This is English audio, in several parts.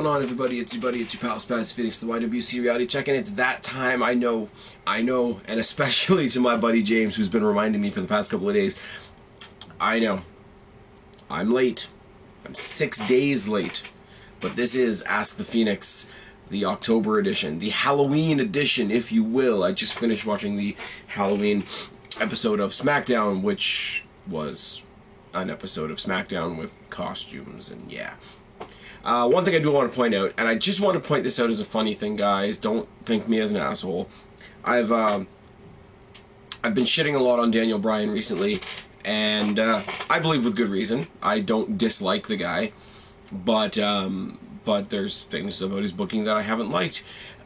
going on, everybody? It's your buddy, it's your pal, Spaz Phoenix, the YWC Reality Check, and it's that time. I know, and especially to my buddy James, who's been reminding me for the past couple of days. I know, I'm late. I'm 6 days late, but this is Ask the Phoenix, the October edition, the Halloween edition, if you will. I just finished watching the Halloween episode of SmackDown, which was an episode of SmackDown with costumes, and yeah. One thing I do want to point out, and I just want to point this out as a funny thing, guys. Don't think me as an asshole. I've been shitting a lot on Daniel Bryan recently, and I believe with good reason. I don't dislike the guy, but there's things about his booking that I haven't liked,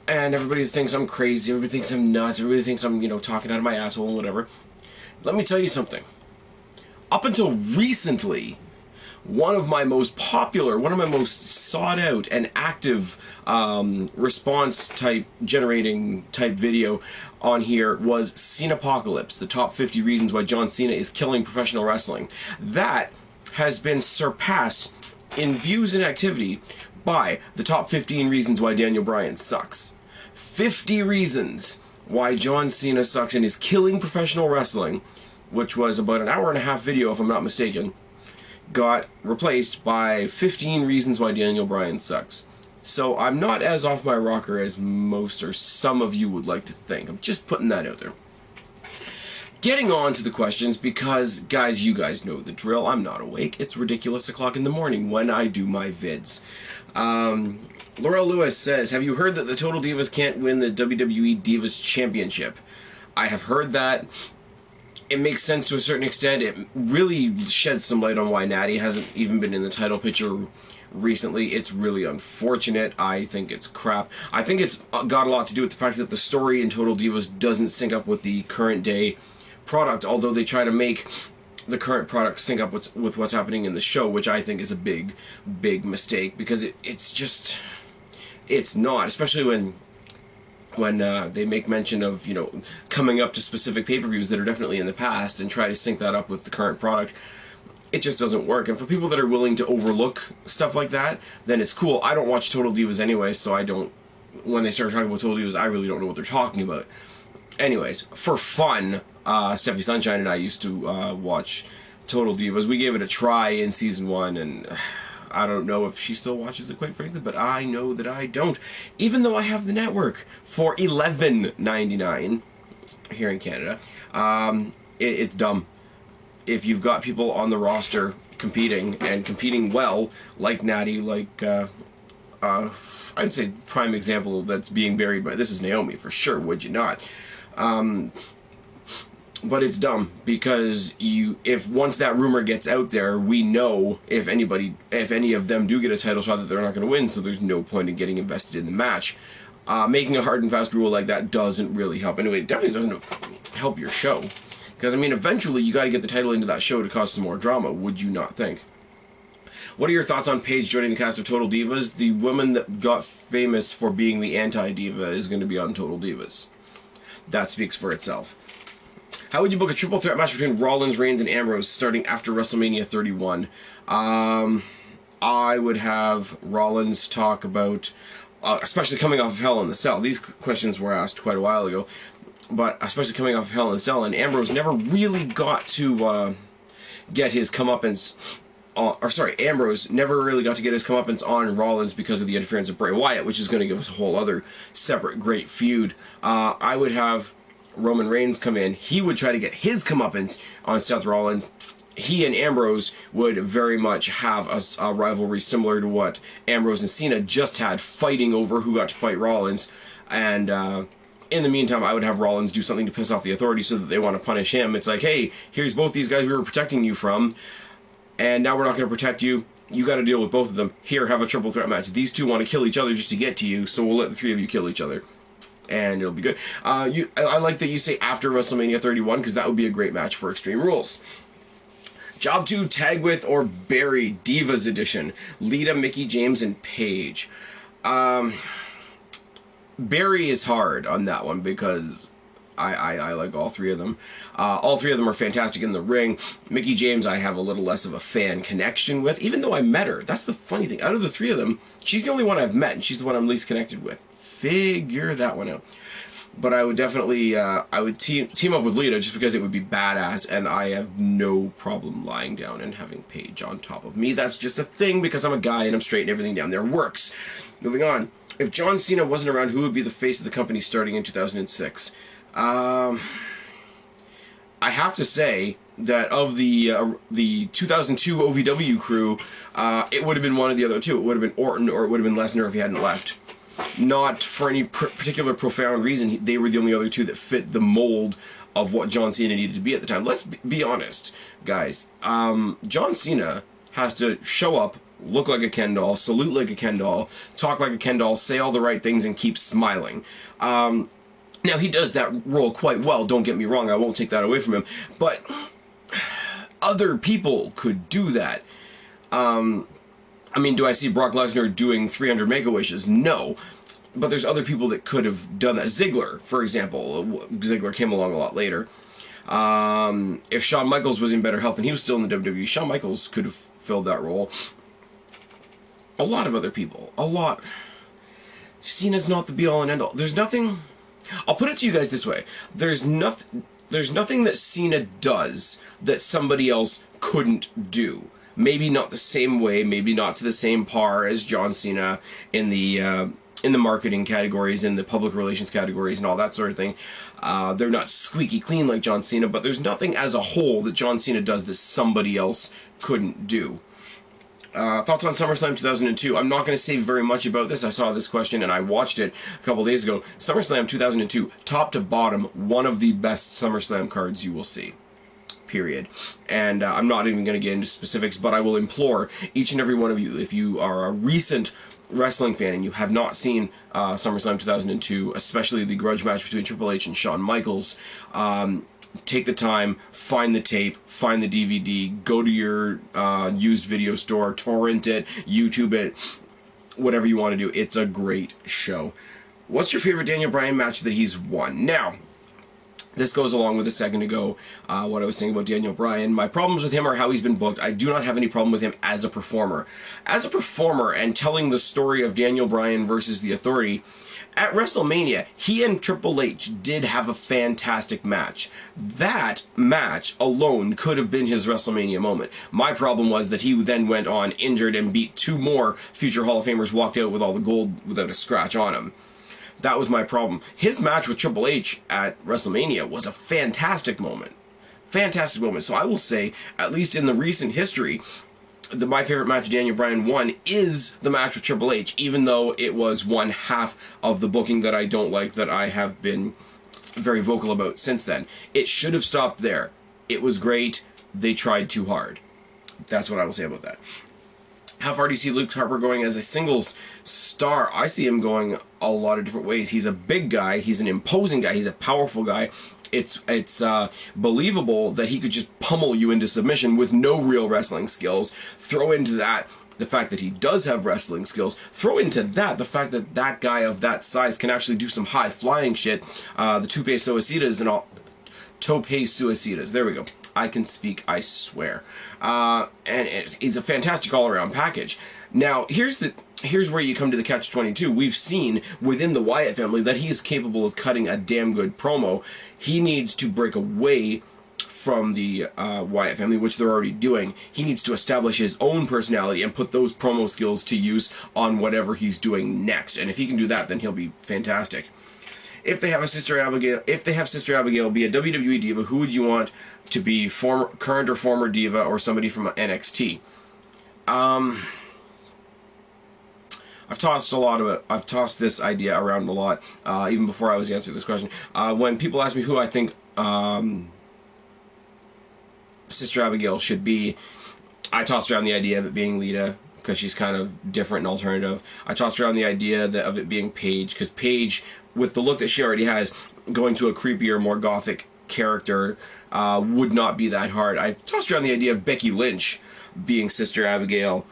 and everybody thinks I'm crazy. Everybody thinks I'm nuts. Everybody thinks I'm, talking out of my asshole and whatever. Let me tell you something. Up until recently, one of my most popular, one of my most sought out and active response type generating type video on here was Cenapocalypse, the top 50 reasons why John Cena is killing professional wrestling. That has been surpassed in views and activity by the top 15 reasons why Daniel Bryan sucks. 50 reasons why John Cena sucks and is killing professional wrestling, which was about an hour and a half video if I'm not mistaken, got replaced by 15 reasons why Daniel Bryan sucks. So I'm not as off my rocker as most or some of you would like to think. I'm just putting that out there. Getting on to the questions, because, guys, you guys know the drill. I'm not awake. It's ridiculous o'clock in the morning when I do my vids. Laurel Lewis says, have you heard that the Total Divas can't win the WWE Divas Championship? I have heard that. It makes sense to a certain extent. It really sheds some light on why Natty hasn't even been in the title picture recently. It's really unfortunate. I think it's crap. I think it's got a lot to do with the fact that the story in Total Divas doesn't sync up with the current day product, although they try to make the current product sync up with what's happening in the show, which I think is a big mistake, because it's not, especially when they make mention of, coming up to specific pay-per-views that are definitely in the past and try to sync that up with the current product. It just doesn't work. And for people that are willing to overlook stuff like that, then it's cool. I don't watch Total Divas anyway, so when they start talking about Total Divas, I really don't know what they're talking about. Anyways, for fun, Steffi Sunshine and I used to watch Total Divas. We gave it a try in season 1, and I don't know if she still watches it, quite frankly, but I know that I don't. Even though I have the network for $11.99 here in Canada. It's dumb. If you've got people on the roster competing, and competing well, like Natty, like, I'd say prime example that's being buried by, this is Naomi, for sure, would you not? But it's dumb, because if once that rumor gets out there, we know if any of them do get a title shot, that they're not going to win, so there's no point in getting invested in the match. Making a hard and fast rule like that doesn't really help. Anyway, it definitely doesn't help your show. Because, eventually you got to get the title into that show to cause some more drama, would you not think? What are your thoughts on Paige joining the cast of Total Divas? The woman that got famous for being the anti-diva is going to be on Total Divas. That speaks for itself. How would you book a triple threat match between Rollins, Reigns, and Ambrose starting after WrestleMania 31? I would have Rollins talk about, especially coming off of Hell in the Cell. These questions were asked quite a while ago, but especially coming off of Hell in the Cell, and Ambrose never really got to get his comeuppance. Ambrose never really got to get his comeuppance on Rollins because of the interference of Bray Wyatt, which is going to give us a whole other separate great feud. I would have Roman Reigns come in. He would try to get his comeuppance on Seth Rollins. He and Ambrose would very much have a rivalry similar to what Ambrose and Cena just had, fighting over who got to fight Rollins. And in the meantime, I would have Rollins do something to piss off the Authority so that they want to punish him. It's like, hey, here's both these guys we were protecting you from, and now we're not going to protect you. You got to deal with both of them. Here, have a triple threat match. These two want to kill each other just to get to you, so we'll let the three of you kill each other, and it'll be good. I like that you say after WrestleMania 31, because that would be a great match for Extreme Rules. Job 2, Tag With or Bury, Divas Edition. Lita, Mickie James, and Paige. Bury is hard on that one, because I like all three of them. All three of them are fantastic in the ring. Mickie James I have a little less of a fan connection with, even though I met her. That's the funny thing. Out of the three of them, she's the only one I've met, and she's the one I'm least connected with. Figure that one out. But I would definitely, I would team up with Lita just because it would be badass, and I have no problem lying down and having Paige on top of me. That's just a thing because I'm a guy and I'm straightening everything down there. Works. Moving on. If John Cena wasn't around, who would be the face of the company starting in 2006? I have to say that of the 2002 OVW crew, it would have been one of the other two. It would have been Orton or it would have been Lesnar if he hadn't left. Not for any particular profound reason. They were the only other two that fit the mold of what John Cena needed to be at the time. Let's be honest, guys. John Cena has to show up, look like a Ken doll, salute like a Ken doll, talk like a Ken doll, say all the right things, and keep smiling. Now, he does that role quite well, don't get me wrong, I won't take that away from him, but other people could do that. I mean, do I see Brock Lesnar doing 300 Make-A-Wishes? No. But there's other people that could have done that. Ziggler, for example. Ziggler came along a lot later. If Shawn Michaels was in better health and he was still in the WWE, Shawn Michaels could have filled that role. A lot of other people. A lot. Cena's not the be-all and end-all. There's nothing... I'll put it to you guys this way. There's nothing that Cena does that somebody else couldn't do. Maybe not the same way, maybe not to the same par as John Cena in the marketing categories, in the public relations categories, and all that sort of thing. They're not squeaky clean like John Cena, but there's nothing as a whole that John Cena does that somebody else couldn't do. Thoughts on SummerSlam 2002? I'm not going to say very much about this. I saw this question and I watched it a couple days ago. SummerSlam 2002, top to bottom, one of the best SummerSlam cards you will see. Period. And I'm not even going to get into specifics, but I will implore each and every one of you, if you are a recent wrestling fan and you have not seen SummerSlam 2002, especially the grudge match between Triple H and Shawn Michaels, take the time, find the tape, find the DVD, go to your used video store, torrent it, YouTube it, whatever you want to do. It's a great show. What's your favorite Daniel Bryan match that he's won? Now, this goes along with a second ago, what I was saying about Daniel Bryan. My problems with him are how he's been booked. I do not have any problem with him as a performer. As a performer and telling the story of Daniel Bryan versus The Authority, at WrestleMania, he and Triple H did have a fantastic match. That match alone could have been his WrestleMania moment. My problem was that he then went on injured and beat two more future Hall of Famers, walked out with all the gold without a scratch on him. That was my problem. His match with Triple H at WrestleMania was a fantastic moment. Fantastic moment. So I will say, at least in the recent history, my favorite match Daniel Bryan won is the match with Triple H, even though it was one half of the booking that I don't like, that I have been very vocal about since then. It should have stopped there. It was great. They tried too hard. That's what I will say about that. How far do you see Luke Harper going as a singles star? I see him going a lot of different ways. He's a big guy. He's an imposing guy. He's a powerful guy. It's believable that he could just pummel you into submission with no real wrestling skills. Throw into that the fact that he does have wrestling skills. Throw into that the fact that that guy of that size can actually do some high-flying shit. The Tope Suicidas and all. Tope Suicidas. There we go. I can speak, I swear. And it's a fantastic all-around package. Now, here's where you come to the catch-22. We've seen within the Wyatt family that he is capable of cutting a damn good promo. He needs to break away from the Wyatt family, which they're already doing. He needs to establish his own personality and put those promo skills to use on whatever he's doing next. And if he can do that, then he'll be fantastic. If they have Sister Abigail be a WWE diva, who would you want to be, current or former diva, or somebody from NXT? I've tossed this idea around a lot, even before I was answering this question. When people ask me who I think Sister Abigail should be, I tossed around the idea of it being Lita, because she's kind of different and alternative. I tossed around the idea of it being Paige, because Paige, with the look that she already has, going to a creepier, more gothic character would not be that hard. I tossed around the idea of Becky Lynch being Sister Abigail,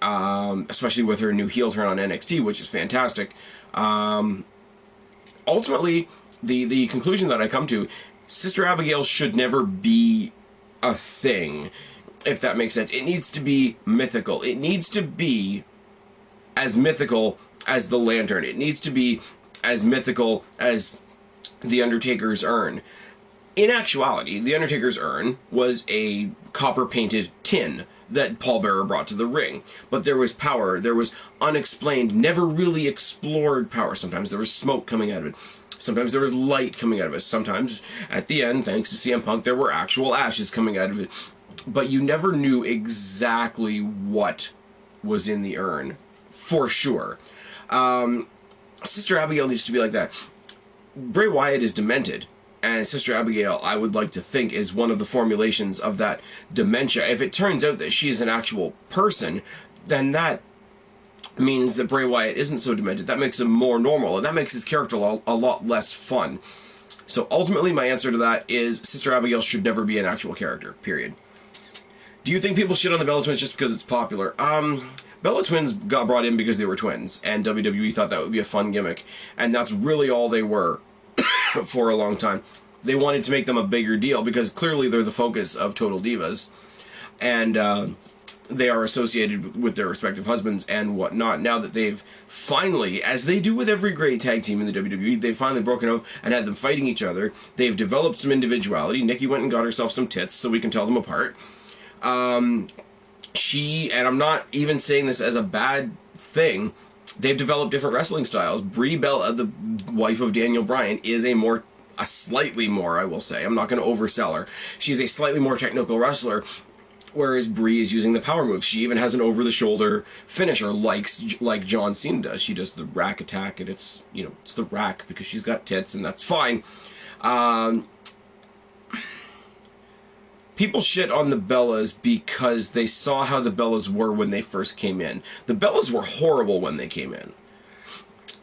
especially with her new heel turn on NXT, which is fantastic. Ultimately, the conclusion that I come to, Sister Abigail should never be a thing, if that makes sense. It needs to be mythical. It needs to be as mythical as the lantern. It needs to be as mythical as the Undertaker's urn. In actuality, the Undertaker's urn was a copper-painted tin that Paul Bearer brought to the ring. But there was power, there was unexplained, never really explored power. Sometimes there was smoke coming out of it. Sometimes there was light coming out of it. Sometimes, at the end, thanks to CM Punk, there were actual ashes coming out of it. But you never knew exactly what was in the urn, for sure. Sister Abigail needs to be like that. Bray Wyatt is demented, and Sister Abigail, I would like to think, is one of the formulations of that dementia. If it turns out that she is an actual person, then that means that Bray Wyatt isn't so demented. That makes him more normal, and that makes his character a lot less fun. So ultimately, my answer to that is Sister Abigail should never be an actual character, period. Do you think people shit on the Bella Twins just because it's popular? Bella Twins got brought in because they were twins, and WWE thought that would be a fun gimmick, and that's really all they were for a long time. They wanted to make them a bigger deal, because clearly they're the focus of Total Divas, and they are associated with their respective husbands and whatnot. Now that they've finally, as they do with every great tag team in the WWE, they've finally broken up and had them fighting each other. They've developed some individuality. Nikki went and got herself some tits so we can tell them apart. And I'm not even saying this as a bad thing, they've developed different wrestling styles. Brie Bella, the wife of Daniel Bryan, is a slightly more, I will say, I'm not going to oversell her, she's a slightly more technical wrestler, whereas Brie is using the power moves. She even has an over-the-shoulder finisher, like John Cena does. She does the rack attack, and it's the rack because she's got tits, and that's fine. People shit on the Bellas because they saw how the Bellas were when they first came in. The Bellas were horrible when they came in.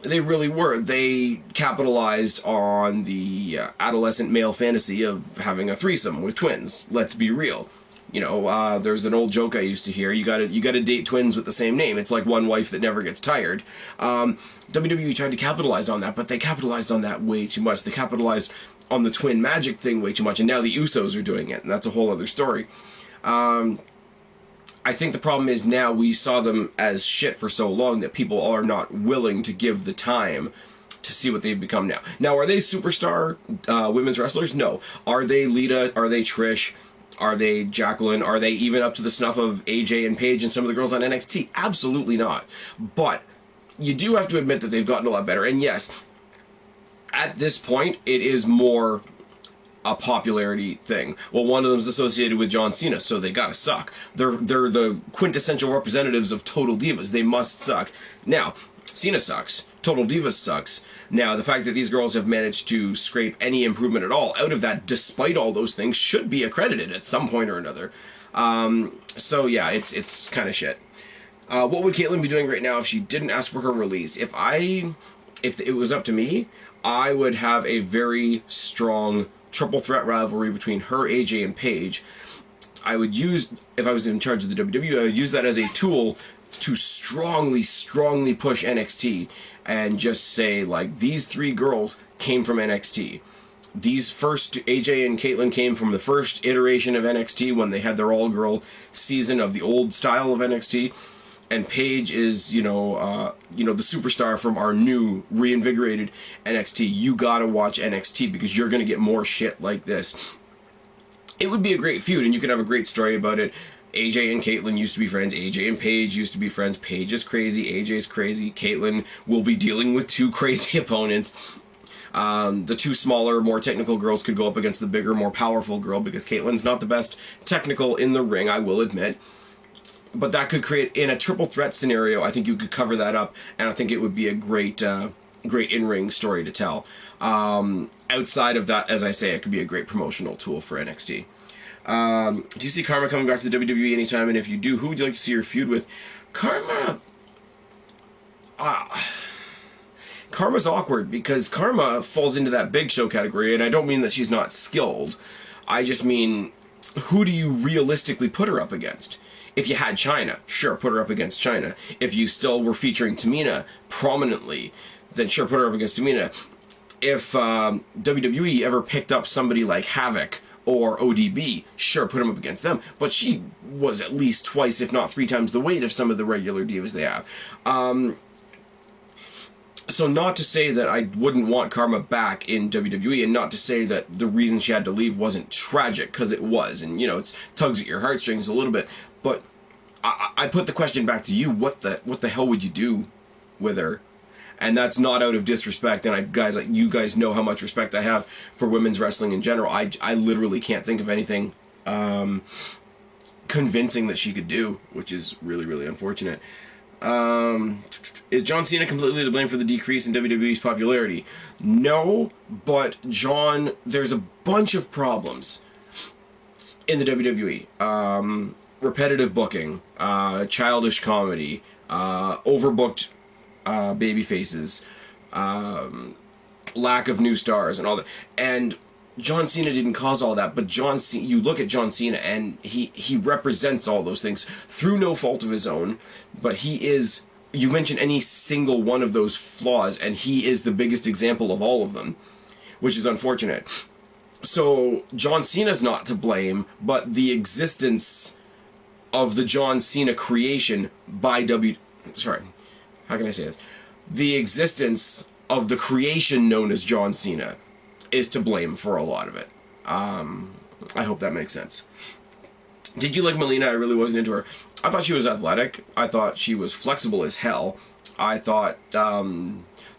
They really were. They capitalized on the adolescent male fantasy of having a threesome with twins. Let's be real. There's an old joke I used to hear. You gotta date twins with the same name. It's like one wife that never gets tired. WWE tried to capitalize on that, but they capitalized on that way too much. They capitalized on the twin magic thing way too much, and now the Usos are doing it, and that's a whole other story. I think the problem is now we saw them as shit for so long that people are not willing to give the time to see what they've become now. Now, are they superstar women's wrestlers? No. Are they Lita? Are they Trish? Are they Jacqueline? Are they even up to the snuff of AJ and Paige and some of the girls on NXT? Absolutely not. But you do have to admit that they've gotten a lot better. And yes, at this point, it is more a popularity thing. Well, one of them is associated with John Cena, so they gotta suck. They're the quintessential representatives of Total Divas. They must suck. Now, Cena sucks. Total Divas sucks. Now, the fact that these girls have managed to scrape any improvement at all out of that, despite all those things, should be accredited at some point or another. So yeah, it's kind of shit. What would Caitlyn be doing right now if she didn't ask for her release? If it was up to me, I would have a very strong triple threat rivalry between her, AJ, and Paige. I would use, if I was in charge of the WWE, I would use that as a tool to strongly push NXT and just say, like, these three girls came from NXT. These first, AJ and Caitlyn, came from the first iteration of NXT when they had their all-girl season of the old style of NXT. And Paige is, the superstar from our new, reinvigorated NXT. You gotta watch NXT because you're gonna get more shit like this. It would be a great feud, and you could have a great story about it. AJ and Caitlyn used to be friends. AJ and Paige used to be friends. Paige is crazy. AJ is crazy. Caitlyn will be dealing with two crazy opponents. The two smaller, more technical girls could go up against the bigger, more powerful girl because Caitlyn's not the best technical in the ring, I will admit. But that could create, in a triple threat scenario, I think you could cover that up, and I think it would be a great in-ring story to tell. Outside of that, as I say, it could be a great promotional tool for NXT. Do you see Karma coming back to the WWE anytime? And if you do, who would you like to see your feud with? Karma's awkward because Karma falls into that Big Show category, and I don't mean that she's not skilled. I just mean, who do you realistically put her up against? If you had Chyna, sure, put her up against Chyna. If you still were featuring Tamina prominently, then sure, put her up against Tamina. if WWE ever picked up somebody like Havoc or ODB, sure, put him up against them, but she was at least twice, if not 3 times the weight of some of the regular divas they have. So not to say that I wouldn't want Karma back in WWE, and not to say that the reason she had to leave wasn't tragic, because it was, and, you know, it tugs at your heartstrings a little bit, but I put the question back to you, what the hell would you do with her? And that's not out of disrespect, and you guys know how much respect I have for women's wrestling in general. I literally can't think of anything convincing that she could do, which is really, really unfortunate. Is John Cena completely to blame for the decrease in WWE's popularity? No, but John, there's a bunch of problems in the WWE. Repetitive booking, childish comedy, overbooked baby faces, lack of new stars, and all that. And John Cena didn't cause all that, but you look at John Cena, and he represents all those things through no fault of his own, but he is, you mention any single one of those flaws, and he is the biggest example of all of them, which is unfortunate. So John Cena's not to blame, but the existence of the John Cena creation by how can I say this? The existence of the creation known as John Cena is to blame for a lot of it. I hope that makes sense. Did you like Melina? I really wasn't into her. I thought she was athletic. I thought she was flexible as hell. I thought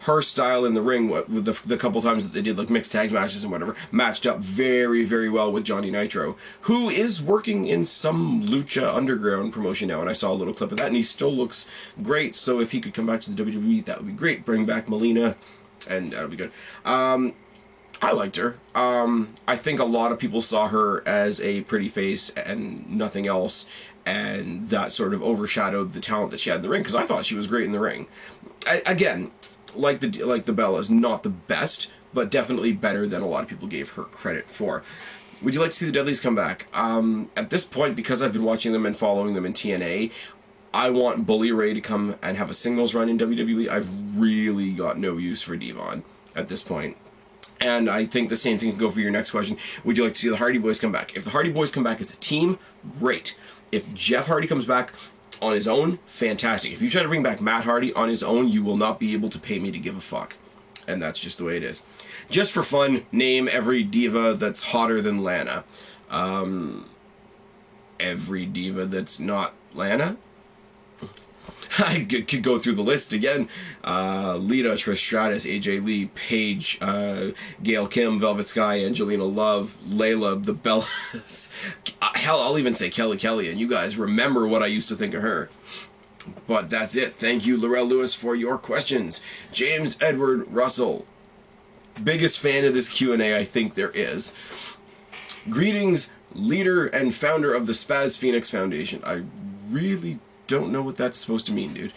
her style in the ring, with the couple times that they did like mixed tag matches and whatever, matched up very, very well with Johnny Nitro, who is working in some Lucha Underground promotion now, and I saw a little clip of that, and he still looks great, so if he could come back to the WWE, that would be great. Bring back Melina, and that would be good. I liked her. I think a lot of people saw her as a pretty face and nothing else, and that sort of overshadowed the talent that she had in the ring, because I thought she was great in the ring. Again, like the Bellas, not the best, but definitely better than a lot of people gave her credit for. Would you like to see the Dudleys come back? At this point, because I've been watching them and following them in TNA, I want Bully Ray to come and have a singles run in WWE. I've really got no use for Devon at this point. And I think the same thing can go for your next question. Would you like to see the Hardy Boys come back? If the Hardy Boys come back as a team, great. If Jeff Hardy comes back on his own, fantastic. If you try to bring back Matt Hardy on his own, you will not be able to pay me to give a fuck. And that's just the way it is. Just for fun, name every diva that's hotter than Lana. Every diva that's not Lana? I could go through the list again. Lita, Trish Stratus, AJ Lee, Paige, Gail Kim, Velvet Sky, Angelina Love, Layla, the Bellas. Hell, I'll even say Kelly, and you guys remember what I used to think of her. But that's it. Thank you, Laurel Lewis, for your questions. James Edward Russell. Biggest fan of this Q&A I think there is. Greetings, leader and founder of the Spaz Phoenix Foundation. I really don't know what that's supposed to mean, dude.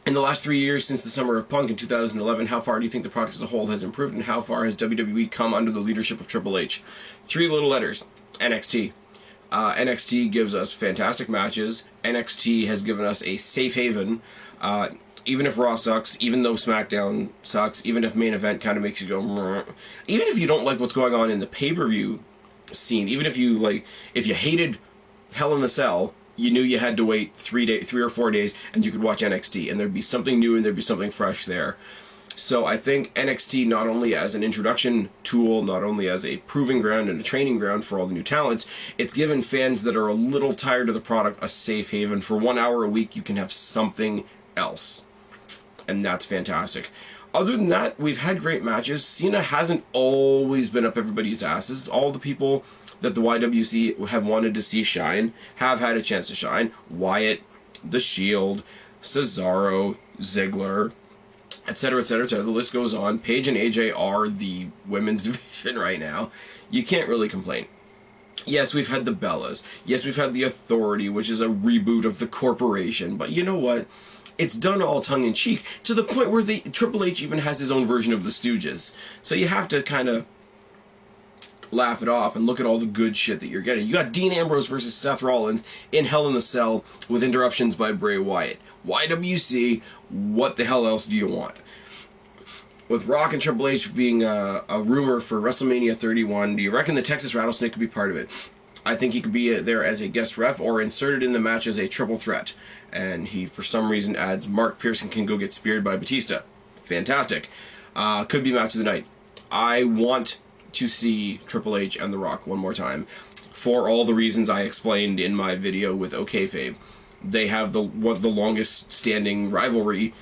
In the last 3 years since the Summer of Punk in 2011, how far do you think the product as a whole has improved, and how far has WWE come under the leadership of Triple H? 3 little letters. NXT. NXT gives us fantastic matches. NXT has given us a safe haven. Even if Raw sucks, even though SmackDown sucks, even if main event kind of makes you go, meh. Even if you don't like what's going on in the pay-per-view scene, even if you hated Hell in the Cell, you knew you had to wait 3 or 4 days, and you could watch NXT, and there'd be something new and there'd be something fresh there. So I think NXT, not only as an introduction tool, not only as a proving ground and a training ground for all the new talents, it's given fans that are a little tired of the product a safe haven. For 1 hour a week, you can have something else. And that's fantastic. Other than that, we've had great matches. Cena hasn't always been up everybody's asses. All the people that the YWC have wanted to see shine have had a chance to shine. Wyatt, The Shield, Cesaro, Ziggler, etc., etc., etc. The list goes on. Paige and AJ are the women's division right now. You can't really complain. Yes, we've had the Bellas. Yes, we've had the Authority, which is a reboot of the corporation. But you know what? It's done all tongue-in-cheek, to the point where Triple H even has his own version of the Stooges. So you have to kind of laugh it off and look at all the good shit that you're getting. You got Dean Ambrose versus Seth Rollins in Hell in the Cell with interruptions by Bray Wyatt. YWC, what the hell else do you want? With Rock and Triple H being a rumor for WrestleMania 31, do you reckon the Texas Rattlesnake could be part of it? I think he could be there as a guest ref or inserted in the match as a triple threat. And he, for some reason, adds Mark Pearson can go get speared by Batista. Fantastic. Could be match of the night. I want to see Triple H and The Rock one more time for all the reasons I explained in my video with OKFabe. They have the longest standing rivalry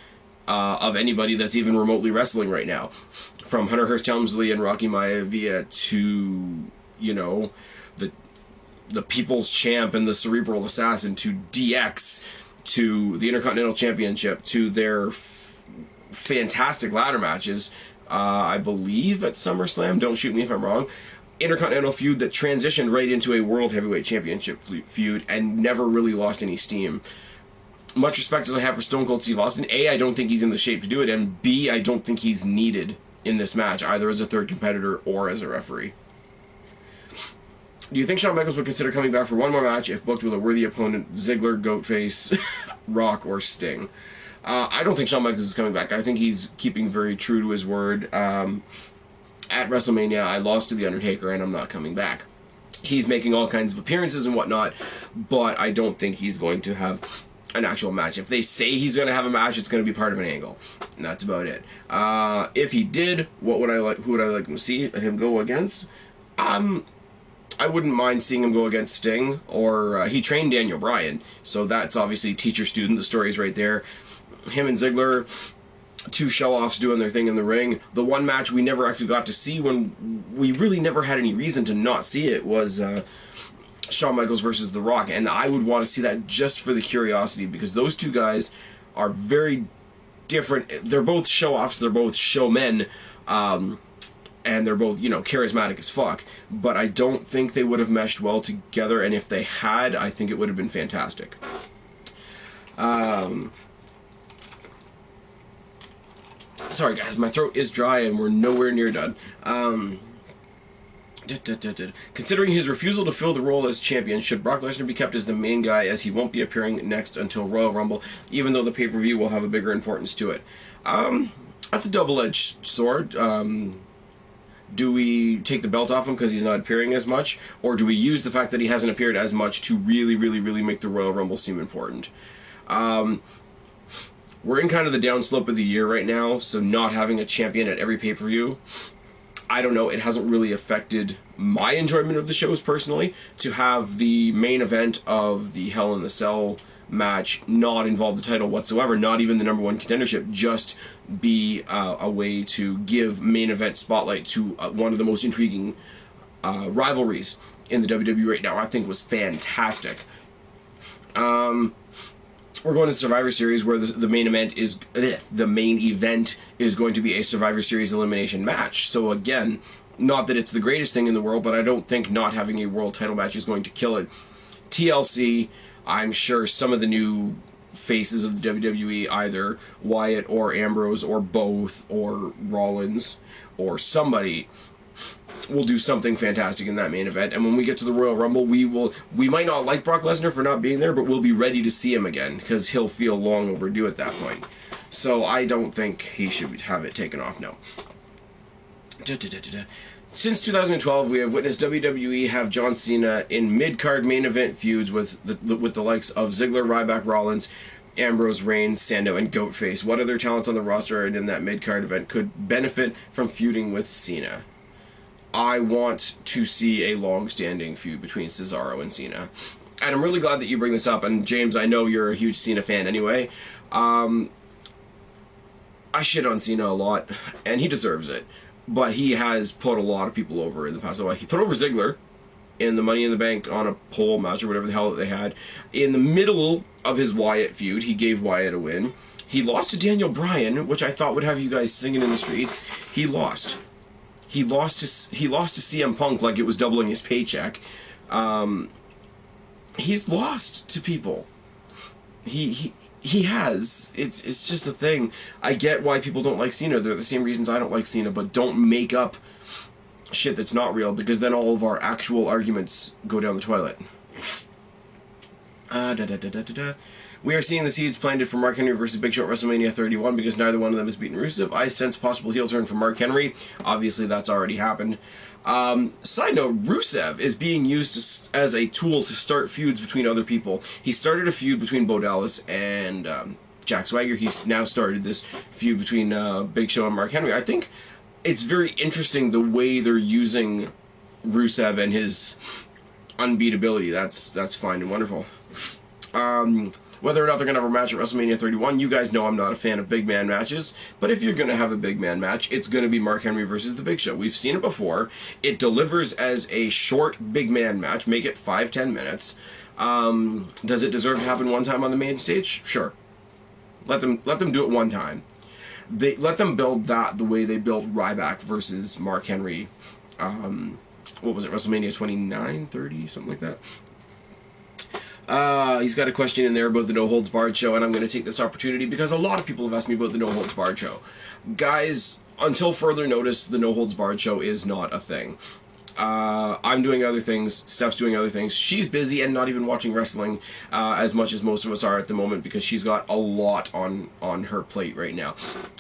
of anybody that's even remotely wrestling right now. From Hunter Hearst Helmsley and Rocky Maivia to, you know, the People's Champ and the Cerebral Assassin to DX to the Intercontinental Championship to their fantastic ladder matches, I believe at SummerSlam, don't shoot me if I'm wrong, Intercontinental feud that transitioned right into a World Heavyweight Championship feud and never really lost any steam. Much respect as I have for Stone Cold Steve Austin, A, I don't think he's in the shape to do it, and B, I don't think he's needed in this match, either as a third competitor or as a referee. Do you think Shawn Michaels would consider coming back for one more match if booked with a worthy opponent, Ziggler, Goatface, Rock, or Sting? I don't think Shawn Michaels is coming back. I think he's keeping very true to his word. At WrestleMania, I lost to The Undertaker, and I'm not coming back. He's making all kinds of appearances and whatnot, but I don't think he's going to have an actual match. If they say he's going to have a match, it's going to be part of an angle. And that's about it. If he did, who would I like to see him go against? I wouldn't mind seeing him go against Sting, or he trained Daniel Bryan, so that's obviously teacher-student. The story's right there. Him and Ziggler, two show-offs doing their thing in the ring. The one match we never actually got to see, when we really never had any reason to not see it, was Shawn Michaels versus The Rock, and I would want to see that just for the curiosity, because those two guys are very different. They're both show-offs, they're both showmen, and they're both, you know, charismatic as fuck, but I don't think they would have meshed well together, and if they had, I think it would have been fantastic. Sorry guys, my throat is dry and we're nowhere near done. Considering his refusal to fill the role as champion, should Brock Lesnar be kept as the main guy, as he won't be appearing next until Royal Rumble, even though the pay-per-view will have a bigger importance to it? That's a double-edged sword. Do we take the belt off him because he's not appearing as much, or do we use the fact that he hasn't appeared as much to really, really, really make the Royal Rumble seem important? We're in kind of the downslope of the year right now, so not having a champion at every pay-per-view, I don't know, it hasn't really affected my enjoyment of the shows personally. To have the main event of the Hell in the Cell match not involve the title whatsoever, not even the number one contendership, just be a way to give main event spotlight to one of the most intriguing rivalries in the WWE right now, I think was fantastic. We're going to Survivor Series, where the main event is going to be a Survivor Series elimination match. So again, not that it's the greatest thing in the world, but I don't think not having a world title match is going to kill it. TLC, I'm sure some of the new faces of the WWE, either Wyatt or Ambrose or both or Rollins or somebody, will do something fantastic in that main event. And when we get to the Royal Rumble, we might not like Brock Lesnar for not being there, but we'll be ready to see him again, because he'll feel long overdue at that point. So I don't think he should have it taken off, no. Since 2012, we have witnessed WWE have John Cena in mid-card main event feuds with the likes of Ziggler, Ryback, Rollins, Ambrose, Reigns, Sandow, and Goatface. What other talents on the roster and in that mid-card event could benefit from feuding with Cena? I want to see a long-standing feud between Cesaro and Cena. And I'm really glad that you bring this up, and James, I know you're a huge Cena fan anyway. I shit on Cena a lot, and he deserves it. But he has put a lot of people over in the past. He put over Ziggler in the Money in the Bank on a pole match or whatever the hell that they had. In the middle of his Wyatt feud, he gave Wyatt a win. He lost to Daniel Bryan, which I thought would have you guys singing in the streets. He lost. He lost to CM Punk like it was doubling his paycheck. He's lost to people. He has. It's just a thing. I get why people don't like Cena. They're the same reasons I don't like Cena, but don't make up shit that's not real, because then all of our actual arguments go down the toilet. We are seeing the seeds planted for Mark Henry versus Big Show at WrestleMania 31 because neither one of them has beaten Rusev. I sense possible heel turn for Mark Henry. Obviously, that's already happened. Side note, Rusev is being used as a tool to start feuds between other people. He started a feud between Bo Dallas and Jack Swagger. He's now started this feud between Big Show and Mark Henry. I think it's very interesting the way they're using Rusev and his unbeatability. That's fine and wonderful. Whether or not they're going to have a match at WrestleMania 31, you guys know I'm not a fan of big man matches, but if you're going to have a big man match, it's going to be Mark Henry versus The Big Show. We've seen it before. It delivers as a short big man match. Make it 5-10 minutes. Does it deserve to happen one time on the main stage? Sure. Let them do it one time. Let them build that the way they built Ryback versus Mark Henry. What was it, WrestleMania 29, 30, something like that? He's got a question in there about the No Holds Barred show, and I'm going to take this opportunity because a lot of people have asked me about the No Holds Barred show. Guys, until further notice, the No Holds Barred show is not a thing. I'm doing other things, Steph's doing other things. She's busy and not even watching wrestling as much as most of us are at the moment because she's got a lot on her plate right now.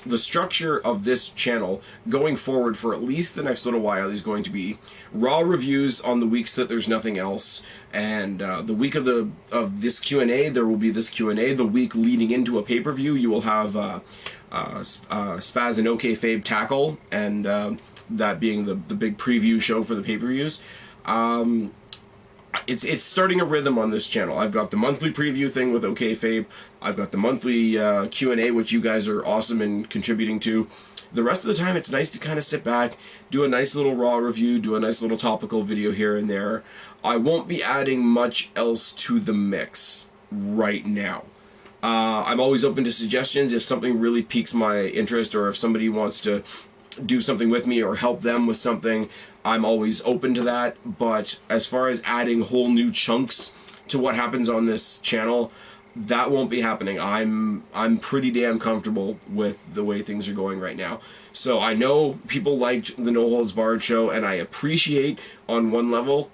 The structure of this channel going forward for at least the next little while is going to be Raw reviews on the weeks that there's nothing else, and the week of this Q&A, there will be this Q&A. The week leading into a pay-per-view, you will have Spaz and OK Fabe Tackle, and that being the big preview show for the pay-per-views. It's starting a rhythm on this channel. I've got the monthly preview thing with OK Fabe. I've got the monthly Q&A, which you guys are awesome in contributing to. The rest of the time, it's nice to kind of sit back, do a nice little Raw review, do a nice little topical video here and there. I won't be adding much else to the mix right now. I'm always open to suggestions if something really piques my interest, or if somebody wants to do something with me or help them with something. I'm always open to that, but as far as adding whole new chunks to what happens on this channel, that won't be happening. I'm pretty damn comfortable with the way things are going right now. So I know people liked the No Holds Barred show, and I appreciate on one level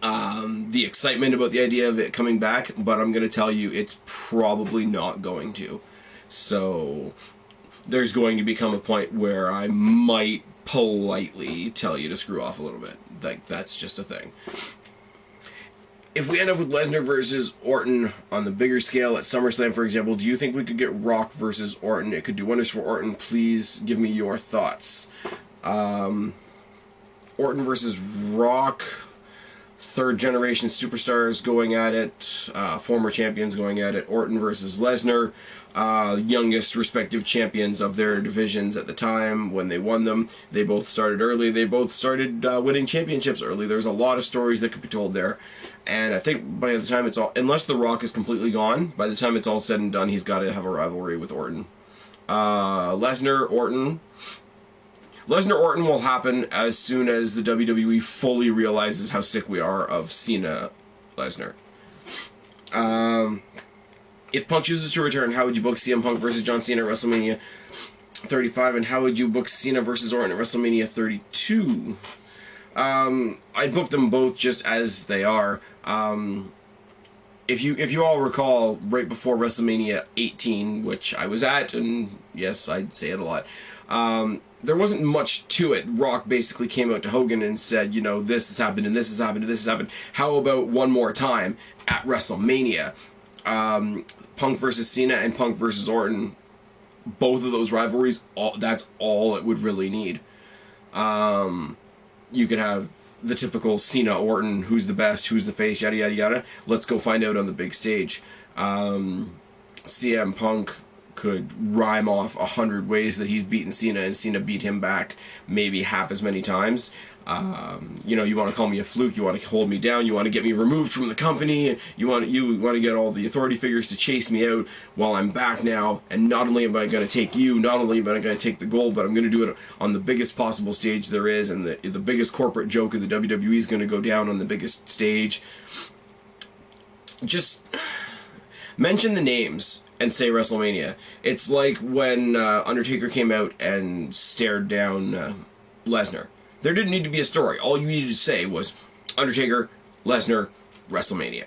the excitement about the idea of it coming back, but I'm going to tell you it's probably not going to. So there's going to become a point where I might politely tell you to screw off a little bit. Like, that's just a thing. If we end up with Lesnar versus Orton on the bigger scale at SummerSlam, for example, do you think we could get Rock versus Orton? It could do wonders for Orton. Please give me your thoughts. Orton versus Rock, third generation superstars going at it, former champions going at it. Orton versus Lesnar, youngest respective champions of their divisions at the time when they won them. They both started early. They both started winning championships early. There's a lot of stories that could be told there. And I think by the time it's all, unless The Rock is completely gone, by the time it's all said and done, he's got to have a rivalry with Orton. Lesnar, Orton will happen as soon as the WWE fully realizes how sick we are of Cena Lesnar. If Punk chooses to return, how would you book CM Punk versus John Cena at WrestleMania 35, and how would you book Cena versus Orton at WrestleMania 32? I'd book them both just as they are. If you all recall, right before WrestleMania 18, which I was at, and yes, I'd say it a lot, there wasn't much to it. Rock basically came out to Hogan and said, you know, this has happened, and this has happened, and this has happened. How about one more time at WrestleMania? Punk versus Cena and Punk versus Orton, both of those rivalries, that's all it would really need. You could have the typical Cena Orton, who's the best, who's the face, yada yada yada. Let's go find out on the big stage. CM Punk could rhyme off 100 ways that he's beaten Cena, and Cena beat him back maybe half as many times. You know, you want to call me a fluke, you want to hold me down, you want to get me removed from the company, you want to get all the authority figures to chase me out. While I'm back now, and not only am I going to take you, not only am I going to take the gold, but I'm going to do it on the biggest possible stage there is, and the biggest corporate joke of the WWE is going to go down on the biggest stage. Just mention the names and say WrestleMania. It's like when Undertaker came out and stared down Lesnar. There didn't need to be a story. All you needed to say was Undertaker, Lesnar, WrestleMania.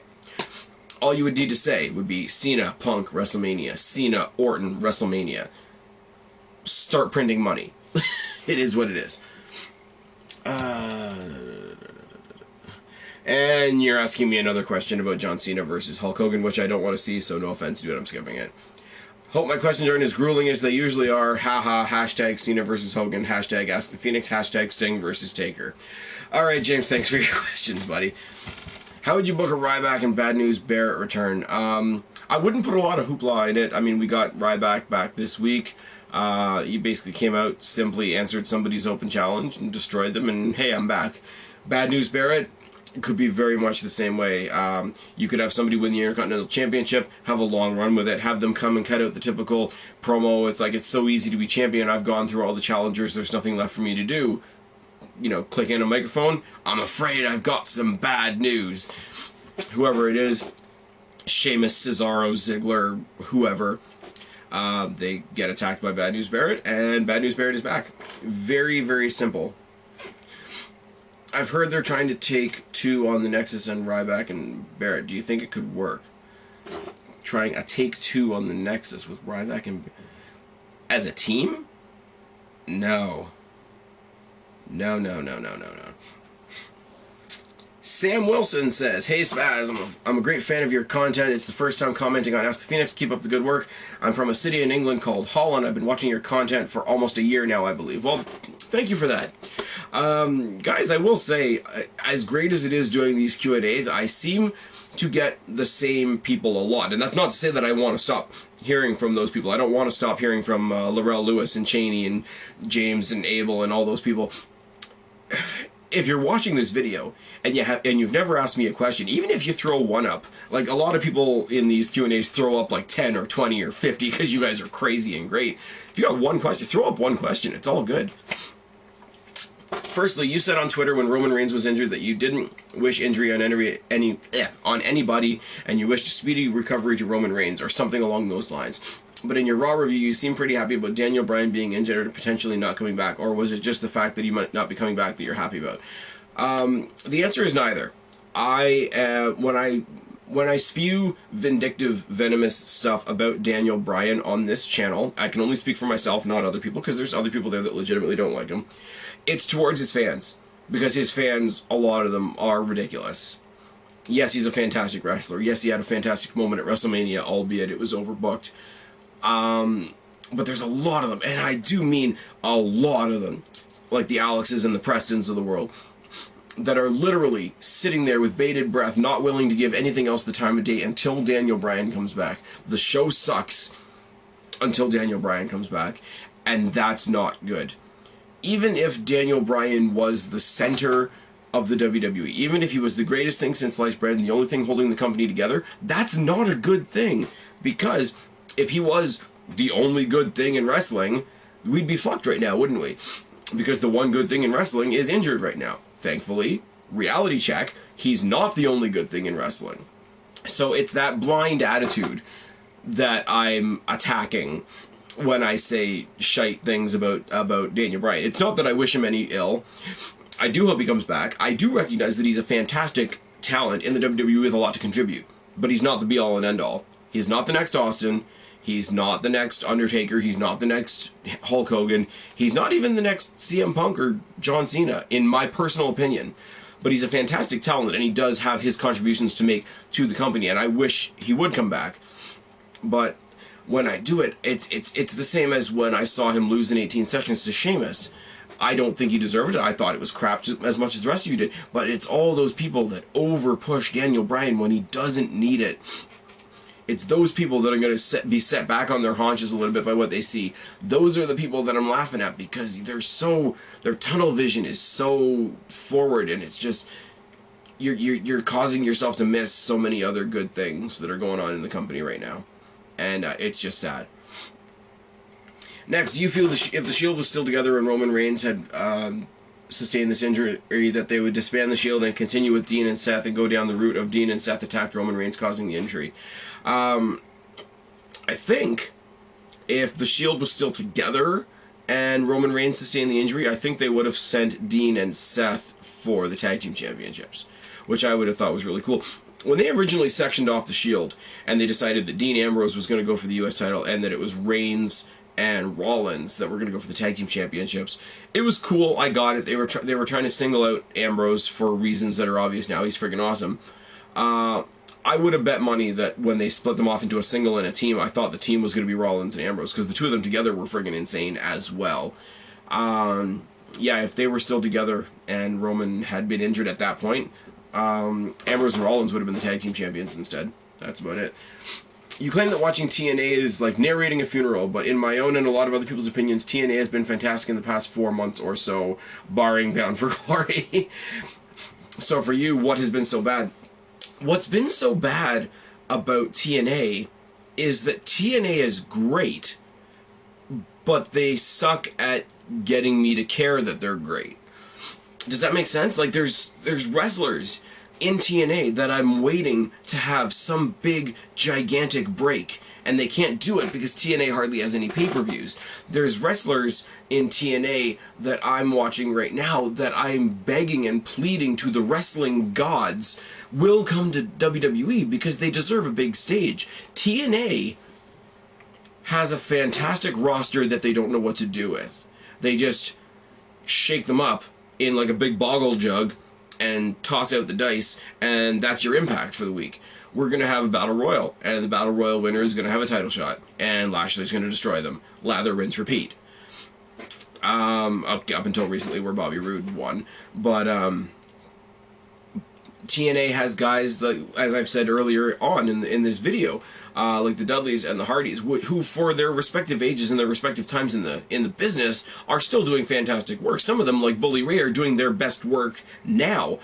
all you would need to say would be Cena, Punk, WrestleMania. Cena, Orton, WrestleMania. Start printing money. It is what it is. And you're asking me another question about John Cena versus Hulk Hogan, which I don't want to see, so no offense, dude, I'm skipping it. Hope my questions aren't as grueling as they usually are. Haha, hashtag Cena versus Hogan, hashtag Ask the Phoenix, hashtag Sting versus Taker. Alright, James, thanks for your questions, buddy. How would you book a Ryback and Bad News Barrett return? I wouldn't put a lot of hoopla in it. I mean, we got Ryback back this week. He basically came out, simply answered somebody's open challenge and destroyed them, and hey, I'm back. Bad News Barrett could be very much the same way. You could have somebody win the Intercontinental Championship, have a long run with it, have them come and cut out the typical promo. It's like, it's so easy to be champion, I've gone through all the challengers, there's nothing left for me to do. You know, click in a microphone, I'm afraid I've got some bad news. Whoever it is, Sheamus, Cesaro, Ziggler, whoever, they get attacked by Bad News Barrett, and Bad News Barrett is back. Very, very simple. I've heard they're trying to take two on the Nexus and Ryback and Barrett. Do you think it could work? Trying a take two on the Nexus with Ryback and... as a team? No. No. Sam Wilson says, "Hey Spaz, I'm a great fan of your content. It's the first time commenting on Ask the Phoenix. Keep up the good work. I'm from a city in England called Holland. I've been watching your content for almost a year now, I believe." Well, thank you for that. Guys, I will say, as great as it is doing these Q&As, I seem to get the same people a lot. And that's not to say that I want to stop hearing from those people. I don't want to stop hearing from Larell Lewis and Cheney and James and Abel and all those people. If you're watching this video and you've never asked me a question, even if you throw one up, like a lot of people in these Q&As throw up like 10 or 20 or 50 because you guys are crazy and great. If you got one question, throw up one question. It's all good. Firstly, you said on Twitter when Roman Reigns was injured that you didn't wish injury on on anybody, and you wished a speedy recovery to Roman Reigns, or something along those lines. But in your Raw review, you seem pretty happy about Daniel Bryan being injured or potentially not coming back, or was it just the fact that he might not be coming back that you're happy about? The answer is neither. When I spew vindictive, venomous stuff about Daniel Bryan on this channel, I can only speak for myself, not other people, because there's other people there that legitimately don't like him. It's towards his fans, because his fans, a lot of them, are ridiculous. Yes, he's a fantastic wrestler. Yes, he had a fantastic moment at WrestleMania, albeit it was overbooked. But there's a lot of them, and I do mean a lot of them, like the Alexes and the Prestons of the world, that are literally sitting there with bated breath, not willing to give anything else the time of day until Daniel Bryan comes back. The show sucks until Daniel Bryan comes back, and that's not good. Even if Daniel Bryan was the center of the WWE, even if he was the greatest thing since sliced bread and the only thing holding the company together, that's not a good thing, because if he was the only good thing in wrestling, we'd be fucked right now, wouldn't we? Because the one good thing in wrestling is injured right now. Thankfully, reality check, he's not the only good thing in wrestling. So it's that blind attitude that I'm attacking when I say shite things about Daniel Bryan. It's not that I wish him any ill. I do hope he comes back. I do recognize that he's a fantastic talent in the WWE with a lot to contribute. But he's not the be-all and end-all. He's not the next Austin. He's not the next Undertaker. He's not the next Hulk Hogan. He's not even the next CM Punk or John Cena, in my personal opinion. But he's a fantastic talent, and he does have his contributions to make to the company, and I wish he would come back. But when I do it, it's the same as when I saw him lose in 18 seconds to Sheamus. I don't think he deserved it. I thought it was crap as much as the rest of you did. But it's all those people that over-push Daniel Bryan when he doesn't need it. It's those people that are going to be set back on their haunches a little bit by what they see. Those are the people that I'm laughing at, because their tunnel vision is so forward, and it's just, you're causing yourself to miss so many other good things that are going on in the company right now. And it's just sad. Next, do you feel if the Shield was still together and Roman Reigns had sustained this injury, that they would disband the Shield and continue with Dean and Seth and go down the route of Dean and Seth attacked Roman Reigns, causing the injury? I think if the Shield was still together and Roman Reigns sustained the injury, I think they would have sent Dean and Seth for the Tag Team Championships, which I would have thought was really cool. when they originally sectioned off the Shield and they decided that Dean Ambrose was going to go for the U.S. title and that it was Reigns and Rollins that were going to go for the tag team championships, it was cool. I got it. They were trying to single out Ambrose for reasons that are obvious now. He's freaking awesome. I would have bet money that when they split them off into a single and a team, I thought the team was going to be Rollins and Ambrose, because the two of them together were friggin' insane as well. Yeah, if they were still together and Roman had been injured at that point, Ambrose and Rollins would have been the tag team champions instead. That's about it. You claim that watching TNA is like narrating a funeral, but in my own and a lot of other people's opinions, TNA has been fantastic in the past 4 months or so, barring Bound for Glory. So for you, what has been so bad? What's been so bad about TNA is that TNA is great, but they suck at getting me to care that they're great. Does that make sense? Like, there's wrestlers in TNA that I'm waiting to have some big, gigantic break, and they can't do it because TNA hardly has any pay-per-views. There's wrestlers in TNA that I'm watching right now that I'm begging and pleading to the wrestling gods will come to WWE because they deserve a big stage. TNA has a fantastic roster that they don't know what to do with. They just shake them up in like a big boggle jug and toss out the dice, and that's your Impact for the week. We're going to have a Battle Royal, and the Battle Royal winner is going to have a title shot, and Lashley's going to destroy them. Lather, rinse, repeat. Up until recently where Bobby Roode won. But TNA has guys, that, as I've said earlier on in this video, like the Dudleys and the Hardys, who for their respective ages and their respective times in the business are still doing fantastic work. Some of them, like Bully Ray, are doing their best work now.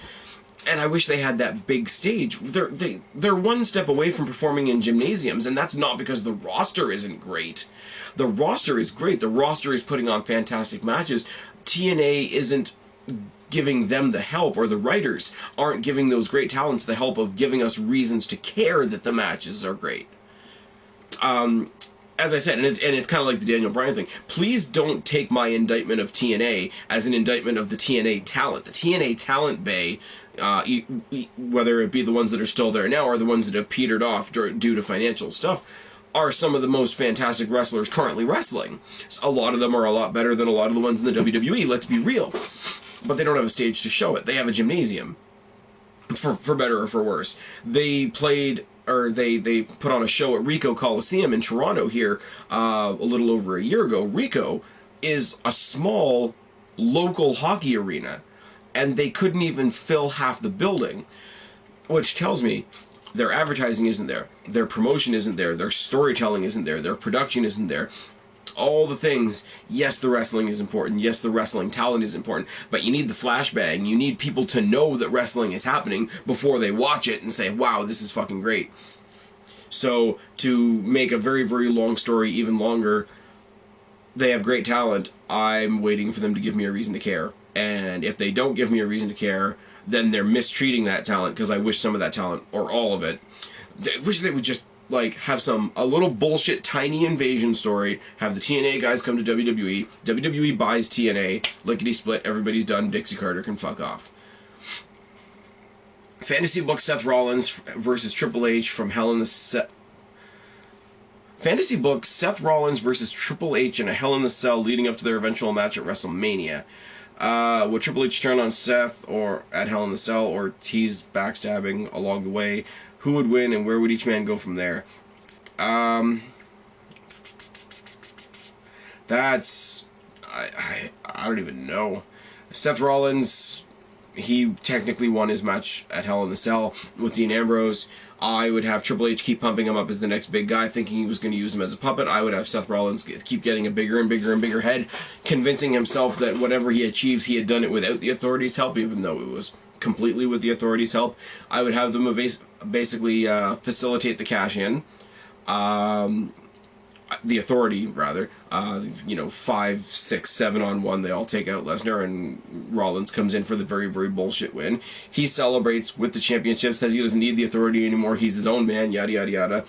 And I wish they had that big stage. They're one step away from performing in gymnasiums, and that's not because the roster isn't great. The roster is great. The roster is putting on fantastic matches. TNA isn't giving them the help, or the writers aren't giving those great talents the help of giving us reasons to care that the matches are great. As I said, and it's kind of like the Daniel Bryan thing, please don't take my indictment of TNA as an indictment of the TNA talent. The TNA talent bay, whether it be the ones that are still there now or the ones that have petered off due to financial stuff, are some of the most fantastic wrestlers currently wrestling. So a lot of them are a lot better than a lot of the ones in the WWE, let's be real. But they don't have a stage to show it. They have a gymnasium, for better or for worse. They played, or they put on a show at Ricoh Coliseum in Toronto here a little over a year ago. Ricoh is a small local hockey arena, and they couldn't even fill half the building, which tells me their advertising isn't there, their promotion isn't there, their storytelling isn't there, their production isn't there. All the things, yes, the wrestling is important, yes, the wrestling talent is important, but you need the flashbang, you need people to know that wrestling is happening before they watch it and say, wow, this is fucking great. So, to make a very, very long story even longer, they have great talent, I'm waiting for them to give me a reason to care. And if they don't give me a reason to care, then they're mistreating that talent, because I wish some of that talent, or all of it, I wish they would just like have a little bullshit tiny invasion story, have the TNA guys come to WWE, WWE buys TNA, lickety split, everybody's done, Dixie Carter can fuck off. Fantasy book Seth Rollins versus Triple H from Hell in the Cell. Fantasy book Seth Rollins versus Triple H in a Hell in the Cell leading up to their eventual match at WrestleMania. Would Triple H turn on Seth or at Hell in the Cell, or tease backstabbing along the way? Who would win, and where would each man go from there? That's... I don't even know. Seth Rollins, he technically won his match at Hell in the Cell with Dean Ambrose. I would have Triple H keep pumping him up as the next big guy, thinking he was going to use him as a puppet. I would have Seth Rollins keep getting a bigger and bigger and bigger head, convincing himself that whatever he achieves, he had done it without the Authority's help, even though it was completely with the Authority's help. I would have them basically facilitate the cash-in. The Authority, rather. 5, 6, 7 on 1, they all take out Lesnar, and Rollins comes in for the very, very bullshit win. He celebrates with the championship, says he doesn't need the Authority anymore, he's his own man, yada, yada, yada.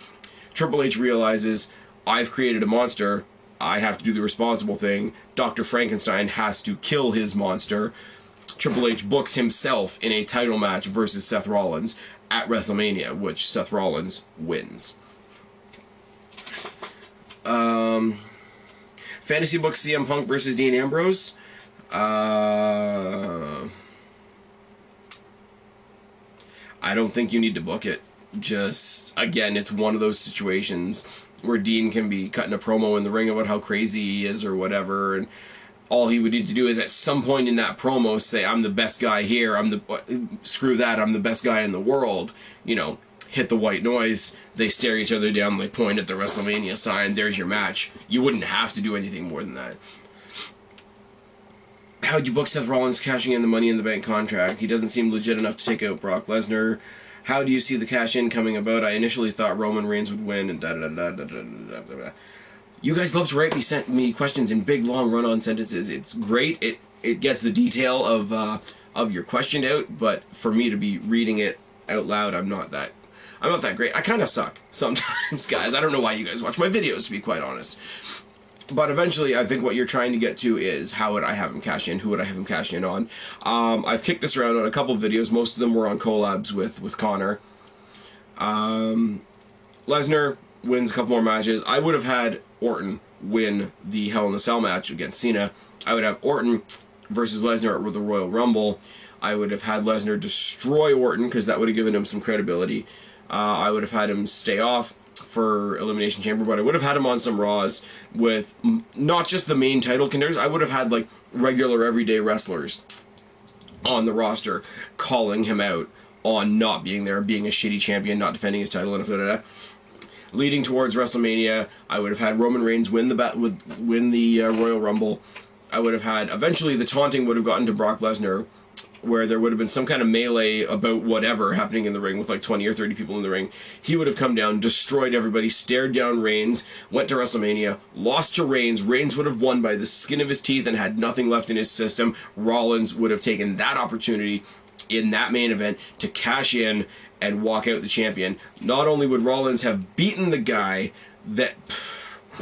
Triple H realizes, I've created a monster, I have to do the responsible thing. Dr. Frankenstein has to kill his monster. Triple H books himself in a title match versus Seth Rollins at WrestleMania, which Seth Rollins wins. Fantasy book CM Punk versus Dean Ambrose. I don't think you need to book it. Just, again, it's one of those situations where Dean can be cutting a promo in the ring about how crazy he is or whatever, and all he would need to do is at some point in that promo say, I'm the best guy here, screw that, I'm the best guy in the world, you know, hit the white noise, they stare each other down, they point at the WrestleMania sign, there's your match. You wouldn't have to do anything more than that. How'd you book Seth Rollins cashing in the Money in the Bank contract? He doesn't seem legit enough to take out Brock Lesnar. How do you see the cash-in coming about? I initially thought Roman Reigns would win, and da-da-da-da-da-da-da-da. You guys love to write me questions in big, long, run-on sentences. It's great. It gets the detail of your question out, but for me to be reading it out loud, I'm not that great. I kind of suck sometimes, guys. I don't know why you guys watch my videos, to be quite honest. But eventually, I think what you're trying to get to is how would I have him cash in? Who would I have him cash in on? I've kicked this around on a couple of videos. Most of them were on collabs with Connor. Lesnar wins a couple more matches. I would have had Orton win the Hell in a Cell match against Cena. I would have Orton versus Lesnar at the Royal Rumble. I would have had Lesnar destroy Orton because that would have given him some credibility. I would have had him stay off for Elimination Chamber, but I would have had him on some Raws with not just the main title contenders. I would have had like regular everyday wrestlers on the roster calling him out on not being there, being a shitty champion, not defending his title, and da-da-da. Leading towards WrestleMania, I would have had Roman Reigns win the Royal Rumble. I would have had, eventually the taunting would have gotten to Brock Lesnar, where there would have been some kind of melee about whatever happening in the ring with like 20 or 30 people in the ring. He would have come down, destroyed everybody, stared down Reigns, went to WrestleMania, lost to Reigns. Reigns would have won by the skin of his teeth and had nothing left in his system. Rollins would have taken that opportunity in that main event to cash in and walk out the champion. Not only would Rollins have beaten the guy that...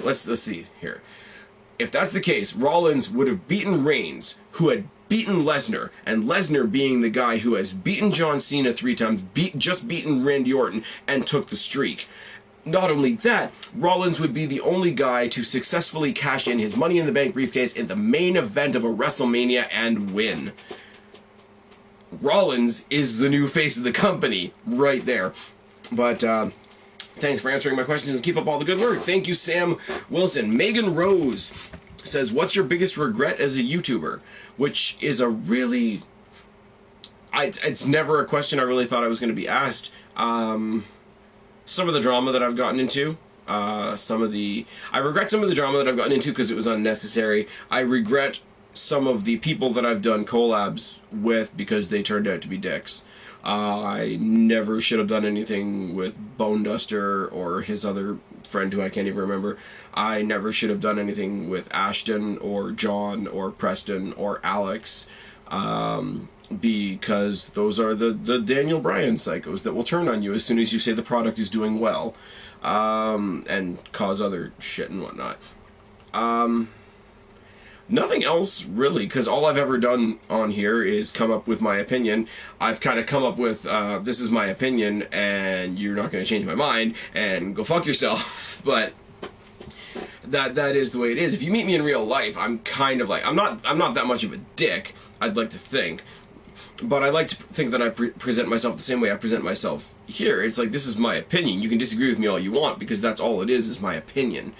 Let's see here. If that's the case, Rollins would have beaten Reigns, who had beaten Lesnar, and Lesnar being the guy who has beaten John Cena 3 times, just beaten Randy Orton, and took the streak. Not only that, Rollins would be the only guy to successfully cash in his Money in the Bank briefcase in the main event of a WrestleMania and win. Rollins is the new face of the company, right there. But, thanks for answering my questions and keep up all the good work. Thank you, Sam Wilson. Megan Rose says, what's your biggest regret as a YouTuber? Which is a really... it's never a question I really thought I was going to be asked. Some of the drama that I've gotten into. I regret some of the drama that I've gotten into because it was unnecessary. I regret some of the people that I've done collabs with because they turned out to be dicks. I never should have done anything with Bone Duster or his other friend who I can't even remember. I never should have done anything with Ashton or John or Preston or Alex because those are the Daniel Bryan psychos that will turn on you as soon as you say the product is doing well and cause other shit and whatnot. Nothing else, really, because all I've ever done on here is come up with my opinion. I've kind of come up with, this is my opinion, and you're not going to change my mind, and go fuck yourself. But that is the way it is. If you meet me in real life, I'm kind of like, I'm not that much of a dick, I'd like to think. But I like to think that I present myself the same way I present myself here. It's like, this is my opinion. You can disagree with me all you want, because that's all it is my opinion.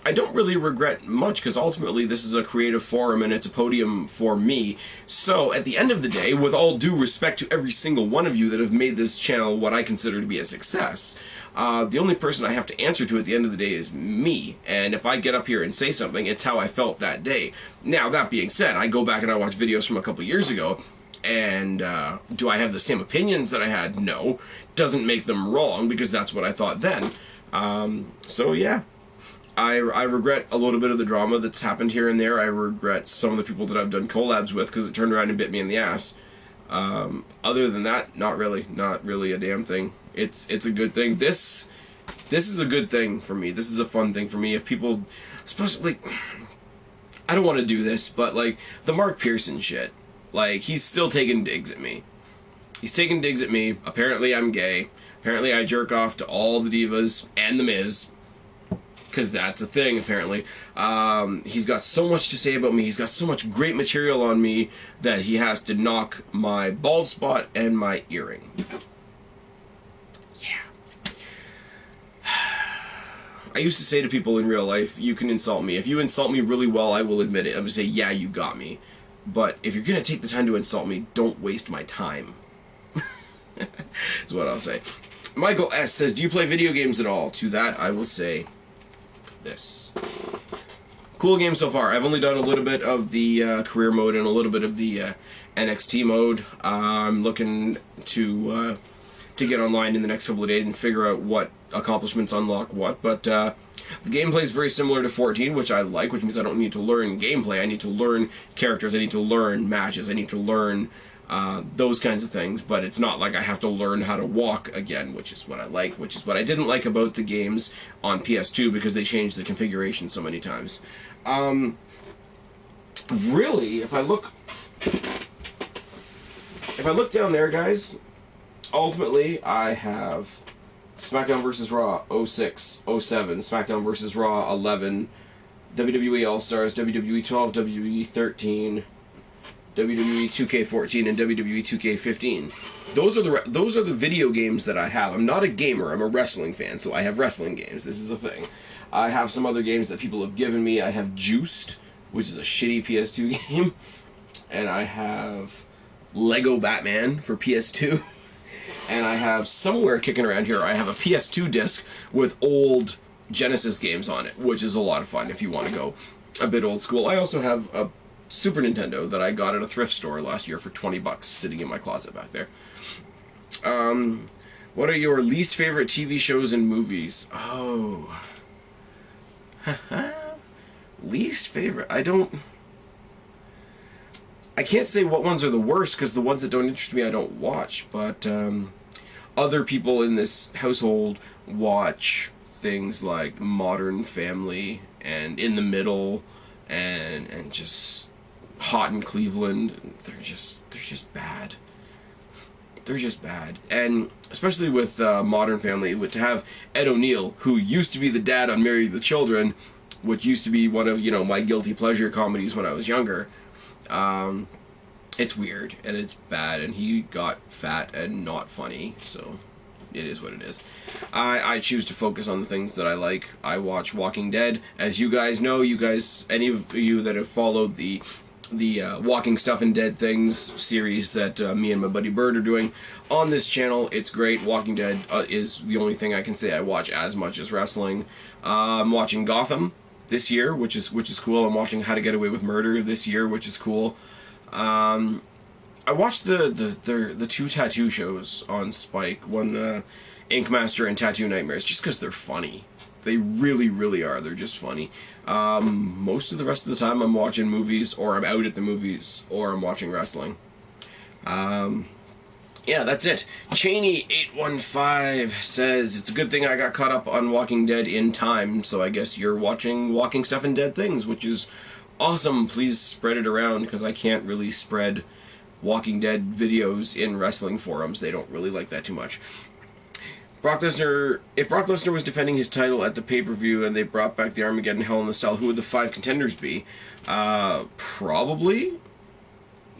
I don't really regret much because ultimately this is a creative forum and it's a podium for me. So at the end of the day, with all due respect to every single one of you that have made this channel what I consider to be a success, the only person I have to answer to at the end of the day is me. And if I get up here and say something, it's how I felt that day. Now, that being said, I go back and I watch videos from a couple years ago, and do I have the same opinions that I had? No. Doesn't make them wrong because that's what I thought then. So yeah. I regret a little bit of the drama that's happened here and there. I regret some of the people that I've done collabs with because it turned around and bit me in the ass. Other than that, not really a damn thing. It's a good thing. This is a good thing for me. This is a fun thing for me. If people, especially, I don't want to do this, but like the Mark Pearson shit, like he's still taking digs at me. He's taking digs at me. Apparently I'm gay. Apparently I jerk off to all the divas and the Miz. Because that's a thing, apparently. He's got so much to say about me. He's got so much great material on me that he has to knock my bald spot and my earring. Yeah. I used to say to people in real life, you can insult me. If you insult me really well, I will admit it. I would say, yeah, you got me. But if you're going to take the time to insult me, don't waste my time. That's what I'll say. Michael S. says, do you play video games at all? To that, I will say this. Cool game so far. I've only done a little bit of the career mode and a little bit of the NXT mode. I'm looking to get online in the next couple of days and figure out what accomplishments unlock what. But the gameplay is very similar to 14, which I like, which means I don't need to learn gameplay. I need to learn characters. I need to learn matches. I need to learn those kinds of things, but it's not like I have to learn how to walk again, which is what I like, which is what I didn't like about the games on PS2 because they changed the configuration so many times. Really, if I look down there, guys, ultimately I have SmackDown vs. Raw 06, 07, SmackDown vs. Raw 11, WWE All-Stars, WWE 12, WWE 13, WWE 2K14 and WWE 2K15. Those are the video games that I have. I'm not a gamer. I'm a wrestling fan, so I have wrestling games. This is a thing. I have some other games that people have given me. I have Juiced, which is a shitty PS2 game, and I have Lego Batman for PS2, and I have somewhere kicking around here, I have a PS2 disc with old Genesis games on it, which is a lot of fun if you want to go a bit old school. I also have a Super Nintendo that I got at a thrift store last year for 20 bucks sitting in my closet back there. What are your least favorite TV shows and movies? Oh. Least favorite? I can't say what ones are the worst because the ones that don't interest me I don't watch, but other people in this household watch things like Modern Family and In the Middle and just Hot in Cleveland. They're just bad. They're just bad. And especially with Modern Family, to have Ed O'Neill, who used to be the dad on Married with Children, which used to be one of, my guilty pleasure comedies when I was younger, it's weird and it's bad, and he got fat and not funny, so it is what it is. I choose to focus on the things that I like. I watch Walking Dead. As you guys know, any of you that have followed the Walking Stuff and Dead Things series that me and my buddy Bird are doing on this channel, it's great. Walking Dead is the only thing I can say I watch as much as wrestling. I'm watching Gotham this year, which is cool. I'm watching How to Get Away with Murder this year, which is cool. I watched the two tattoo shows on Spike, one Ink Master and Tattoo Nightmares, just because they're funny. They really, really are. They're just funny. Most of the rest of the time I'm watching movies, or I'm out at the movies, or I'm watching wrestling. Yeah, that's it. Cheney815 says, it's a good thing I got caught up on Walking Dead in time, so I guess you're watching Walking Stuff and Dead Things, which is awesome. Please spread it around, because I can't really spread Walking Dead videos in wrestling forums. They don't really like that too much. Brock Lesnar, if Brock Lesnar was defending his title at the pay-per-view and they brought back the Armageddon Hell in the Cell, who would the 5 contenders be? Probably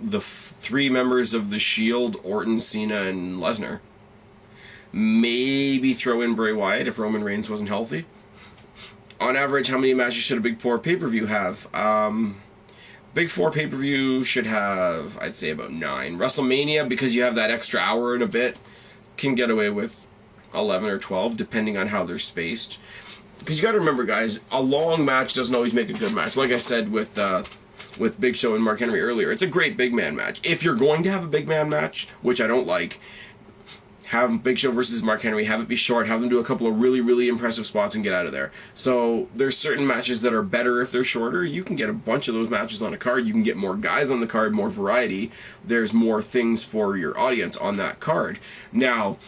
the 3 members of the Shield, Orton, Cena, and Lesnar. Maybe throw in Bray Wyatt if Roman Reigns wasn't healthy. On average, how many matches should a Big 4 pay-per-view have? Big 4 pay-per-view should have, I'd say, about 9. WrestleMania, because you have that extra hour and a bit, can get away with 11 or 12, depending on how they're spaced. Because you got to remember, guys, a long match doesn't always make a good match. Like I said with Big Show and Mark Henry earlier, it's a great big man match. If you're going to have a big man match, which I don't like, have Big Show versus Mark Henry, have it be short, have them do a couple of really, really impressive spots and get out of there. So there's certain matches that are better if they're shorter. You can get a bunch of those matches on a card. You can get more guys on the card, more variety. There's more things for your audience on that card. Now,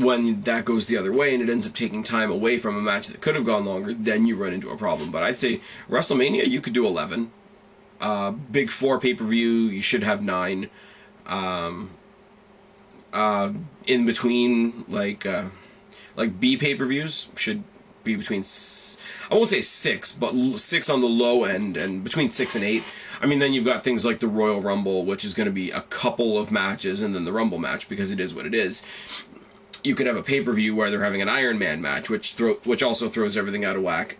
when that goes the other way and it ends up taking time away from a match that could have gone longer, then you run into a problem. But I'd say WrestleMania, you could do 11. Big 4 pay-per-view, you should have 9. In between, like B pay-per-views should be between, I won't say 6, but 6 on the low end, and between 6 and 8. I mean, then you've got things like the Royal Rumble, which is going to be a couple of matches, and then the Rumble match, because it is what it is. You could have a pay-per-view where they're having an Iron Man match, which also throws everything out of whack.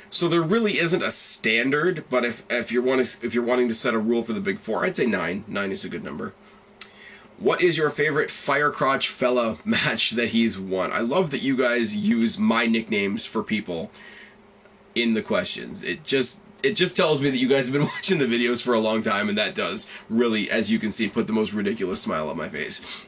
So there really isn't a standard, but if you're wanting to set a rule for the Big 4, I'd say 9. 9 is a good number. What is your favorite Firecrotch fella match that he's won? I love that you guys use my nicknames for people in the questions. It just tells me that you guys have been watching the videos for a long time, and that does really, as you can see, put the most ridiculous smile on my face.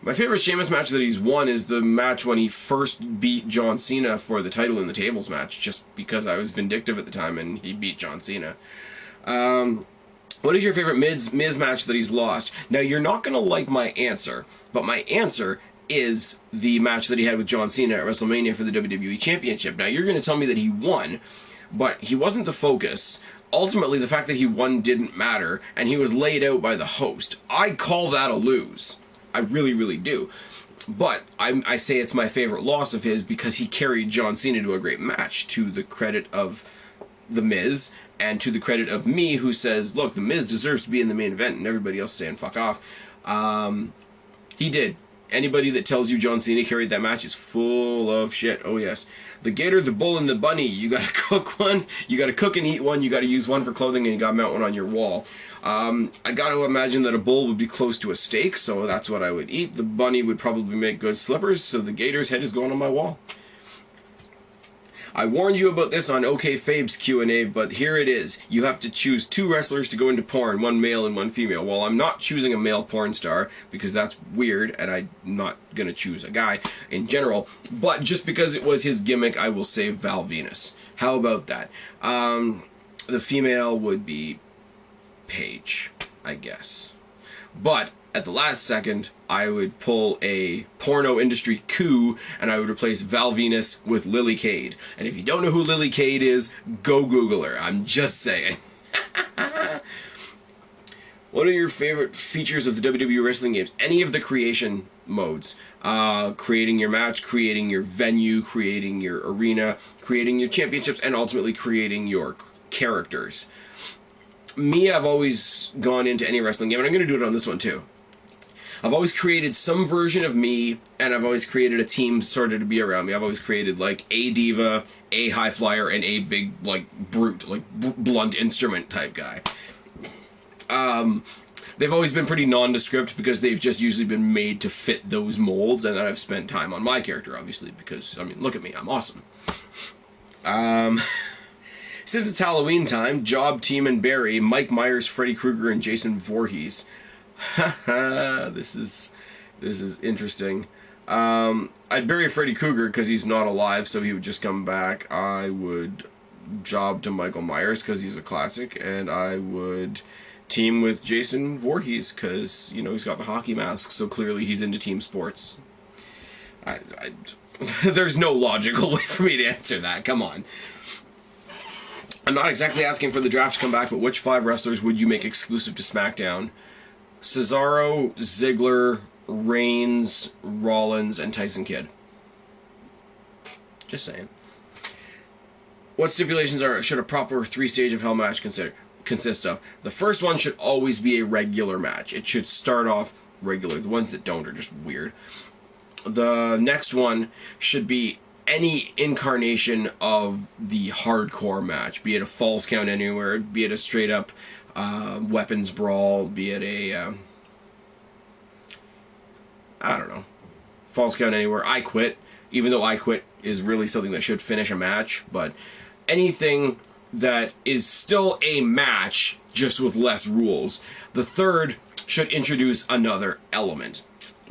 My favorite Sheamus match that he's won is the match when he first beat John Cena for the title in the tables match, just because I was vindictive at the time and he beat John Cena. What is your favorite Miz match that he's lost? Now, you're not going to like my answer, but my answer is the match that he had with John Cena at WrestleMania for the WWE Championship. Now, you're going to tell me that he won, but he wasn't the focus. Ultimately, the fact that he won didn't matter, and he was laid out by the host. I call that a lose. I really, really do. But I say it's my favorite loss of his because he carried John Cena to a great match, to the credit of The Miz, and to the credit of me, who says, look, The Miz deserves to be in the main event, and everybody else saying fuck off. He did. Anybody that tells you John Cena carried that match is full of shit. Oh, yes. The gator, the bull, and the bunny. You gotta cook one, you gotta cook and eat one, you gotta use one for clothing, and you gotta mount one on your wall. I gotta imagine that a bull would be close to a steak, so that's what I would eat. The bunny would probably make good slippers, so the gator's head is going on my wall. I warned you about this on OK Fabe's Q&A, but here it is. You have to choose 2 wrestlers to go into porn, one male and one female. Well, I'm not choosing a male porn star, because that's weird, and I'm not going to choose a guy in general. But just because it was his gimmick, I will say Val Venus. How about that? The female would be Paige, I guess. But at the last second, I would pull a porno industry coup, and I would replace Val Venus with Lily Cade. And if you don't know who Lily Cade is, go Google her. I'm just saying. What are your favorite features of the WWE wrestling games? Any of the creation modes. Creating your match, creating your venue, creating your arena, creating your championships, and ultimately creating your characters. Me, I've always gone into any wrestling game, and I'm going to do it on this one too. I've always created some version of me, and I've always created a team sort of to be around me. I've always created, like, a diva, a high flyer, and a big, like, brute, like, blunt instrument type guy. They've always been pretty nondescript because they've just usually been made to fit those molds, and then I've spent time on my character, obviously, because, I mean, look at me, I'm awesome. Since it's Halloween time, Job, Team, and Barry, Mike Myers, Freddy Krueger, and Jason Voorhees. Haha, this is interesting. I'd bury Freddy Krueger because he's not alive, so he would just come back. I would job to Michael Myers because he's a classic, and I would team with Jason Voorhees because, you know, he's got the hockey mask, so clearly he's into team sports. There's no logical way for me to answer that. Come on. I'm not exactly asking for the draft to come back, but which 5 wrestlers would you make exclusive to SmackDown? Cesaro, Ziggler, Reigns, Rollins, and Tyson Kidd. Just saying. What stipulations should a proper 3-stage of Hell match consist of? The first one should always be a regular match. It should start off regular. The ones that don't are just weird. The next one should be any incarnation of the hardcore match, be it a Falls Count Anywhere, be it a straight up weapons brawl, be it a I don't know, Falls Count Anywhere, I Quit, even though I Quit is really something that should finish a match, but anything that is still a match, just with less rules. The third should introduce another element,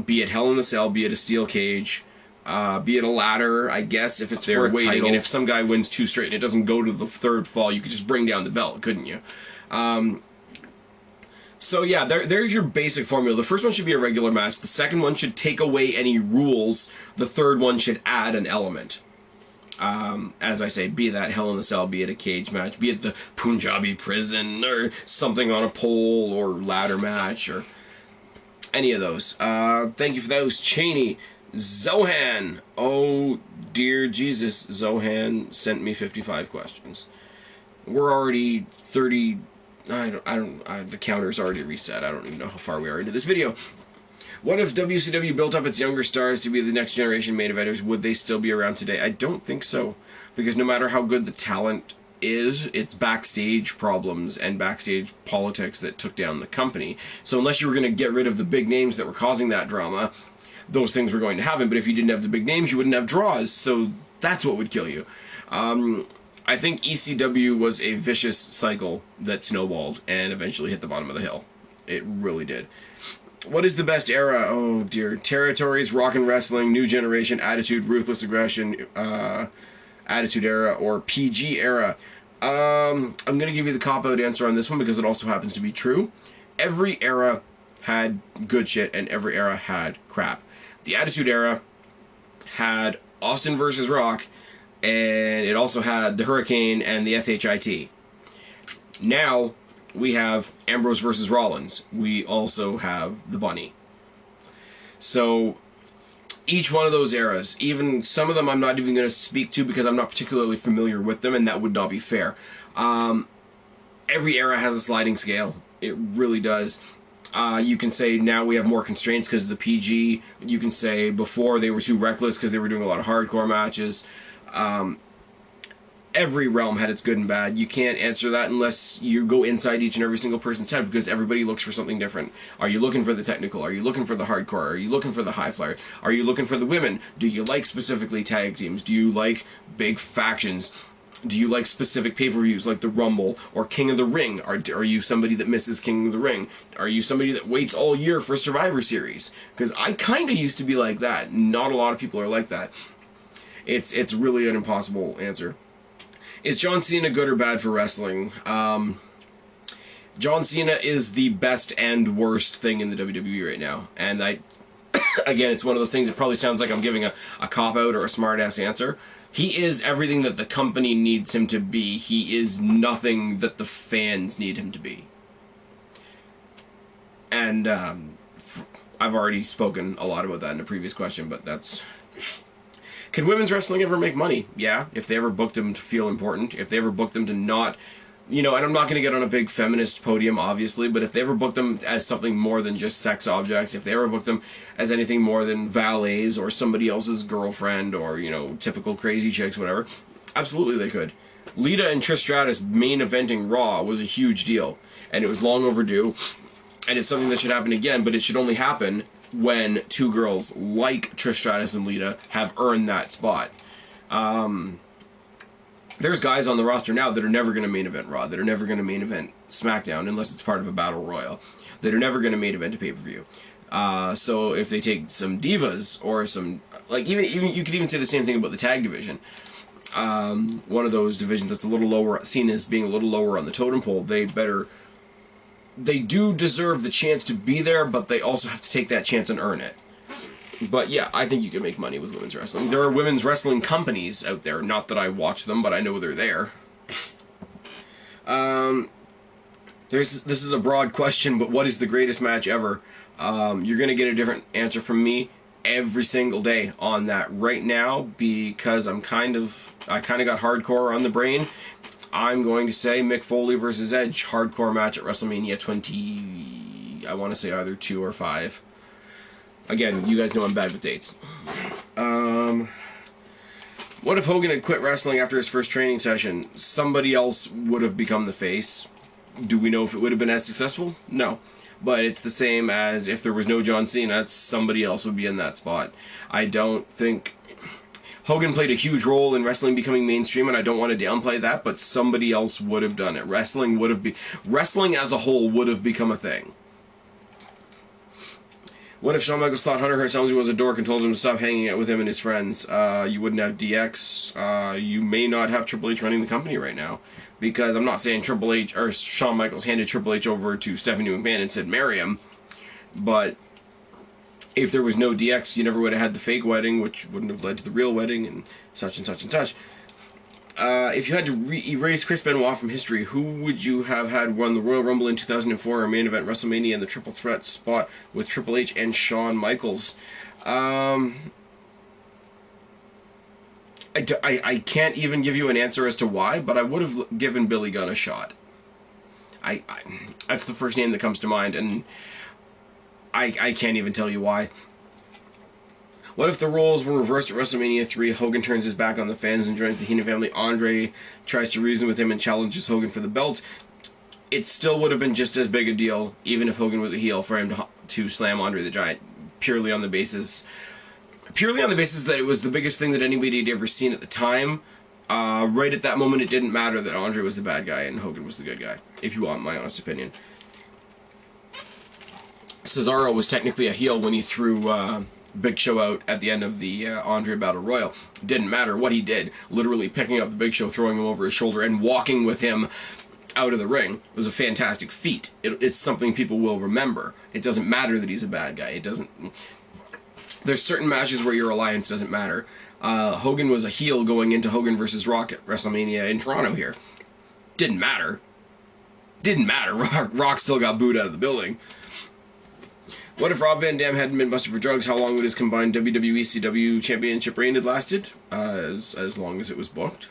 be it Hell in the Cell, be it a steel cage, be it a ladder, I guess, if it's for a title. And if some guy wins 2 straight and it doesn't go to the third fall, you could just bring down the belt, couldn't you? So yeah, there's your basic formula. The first one should be a regular match. The second one should take away any rules. The third one should add an element. As I say, be that Hell in the Cell, be it a cage match, be it the Punjabi prison, or something on a pole, or ladder match, or any of those. Thank you for those, Cheney. Zohan. Oh, dear Jesus. Zohan sent me 55 questions. We're already 30... the counter's already reset. I don't even know how far we are into this video. What if WCW built up its younger stars to be the next generation main eventers? Would they still be around today? I don't think so. Because no matter how good the talent is, it's backstage problems and backstage politics that took down the company. So unless you were going to get rid of the big names that were causing that drama, those things were going to happen. But if you didn't have the big names, you wouldn't have draws. So that's what would kill you. I think ECW was a vicious cycle that snowballed and eventually hit the bottom of the hill. It really did. What is the best era? Oh dear. Territories, Rock and Wrestling, New Generation, Attitude, Ruthless Aggression, Attitude Era, or PG Era. I'm going to give you the cop-out answer on this one because it also happens to be true. Every era had good shit and every era had crap. The Attitude Era had Austin versus Rock, and it also had the Hurricane and the SHIT. Now we have Ambrose versus Rollins. We also have the Bunny. So each one of those eras, even some of them I'm not even going to speak to because I'm not particularly familiar with them, and that would not be fair. Every era has a sliding scale. It really does. You can say now we have more constraints because of the PG. You can say before they were too reckless because they were doing a lot of hardcore matches. Every realm had its good and bad. You can't answer that unless you go inside each and every single person's head because everybody looks for something different. Are you looking for the technical? Are you looking for the hardcore? Are you looking for the high flyer? Are you looking for the women? Do you like specifically tag teams? Do you like big factions? Do you like specific pay-per-views like the Rumble or King of the Ring? Are you somebody that misses King of the Ring? Are you somebody that waits all year for Survivor Series? Because I kind of used to be like that. Not a lot of people are like that. It's really an impossible answer. Is John Cena good or bad for wrestling? John Cena is the best and worst thing in the WWE right now. And again, it's one of those things that probably sounds like I'm giving a cop-out or a smart-ass answer. He is everything that the company needs him to be. He is nothing that the fans need him to be. And I've already spoken a lot about that in a previous question, but that's... Can women's wrestling ever make money? Yeah, if they ever booked them to feel important. If they ever booked them to not... You know, and I'm not going to get on a big feminist podium, obviously, but if they ever booked them as something more than just sex objects, if they ever booked them as anything more than valets or somebody else's girlfriend or, you know, typical crazy chicks, whatever, absolutely they could. Lita and Trish Stratus main eventing Raw was a huge deal, and it was long overdue, and it's something that should happen again, but it should only happen when two girls like Trish Stratus and Lita have earned that spot. There's guys on the roster now that are never going to main event Raw, that are never going to main event SmackDown, unless it's part of a Battle Royal, that are never going to main event a pay-per-view. So if they take some divas, or some, like, even you could even say the same thing about the tag division. One of those divisions that's a little lower, seen as being a little lower on the totem pole, they do deserve the chance to be there, but they also have to take that chance and earn it. But yeah, I think you can make money with women's wrestling. There are women's wrestling companies out there. Not that I watch them, but I know they're there. This is a broad question, but what is the greatest match ever? You're going to get a different answer from me every single day on that right now, because I kind of got hardcore on the brain. I'm going to say Mick Foley versus Edge, hardcore match at WrestleMania 20, I want to say either 2 or 5. Again, you guys know I'm bad with dates. What if Hogan had quit wrestling after his first training session? Somebody else would have become the face. Do we know if it would have been as successful? No. But it's the same as if there was no John Cena, somebody else would be in that spot. I don't think... Hogan played a huge role in wrestling becoming mainstream, and I don't want to downplay that, but somebody else would have done it. Wrestling as a whole would have become a thing. What if Shawn Michaels thought Hunter Hearst Helmsley was a dork and told him to stop hanging out with him and his friends? You wouldn't have DX. You may not have Triple H running the company right now. because I'm not saying Triple H or Shawn Michaels handed Triple H over to Stephanie McMahon and said marry him, but if there was no DX, you never would have had the fake wedding, which wouldn't have led to the real wedding, and such and such and such. If you had to erase Chris Benoit from history, who would you have had won the Royal Rumble in 2004 or main event WrestleMania in the triple threat spot with Triple H and Shawn Michaels? I can't even give you an answer as to why, but I would have given Billy Gunn a shot. That's the first name that comes to mind, and I can't even tell you why. What if the roles were reversed at WrestleMania 3? Hogan turns his back on the fans and joins the Heenan family. Andre tries to reason with him and challenges Hogan for the belt. It still would have been just as big a deal, even if Hogan was a heel, for him to slam Andre the Giant, purely on the basis that it was the biggest thing that anybody had ever seen at the time. Right at that moment, it didn't matter that Andre was the bad guy and Hogan was the good guy, if you want my honest opinion. Cesaro was technically a heel when he threw Big Show out at the end of the Andre Battle Royal. It didn't matter what he did. Literally picking up the Big Show, throwing him over his shoulder, and walking with him out of the ring was a fantastic feat. It's something people will remember. It doesn't matter that he's a bad guy. It doesn't... There's certain matches where your alliance doesn't matter. Hogan was a heel going into Hogan versus Rock at WrestleMania in Toronto here. Didn't matter. Didn't matter. Rock still got booed out of the building. What if Rob Van Dam hadn't been busted for drugs? How long would his combined WWE CW championship reign have lasted? As long as it was booked.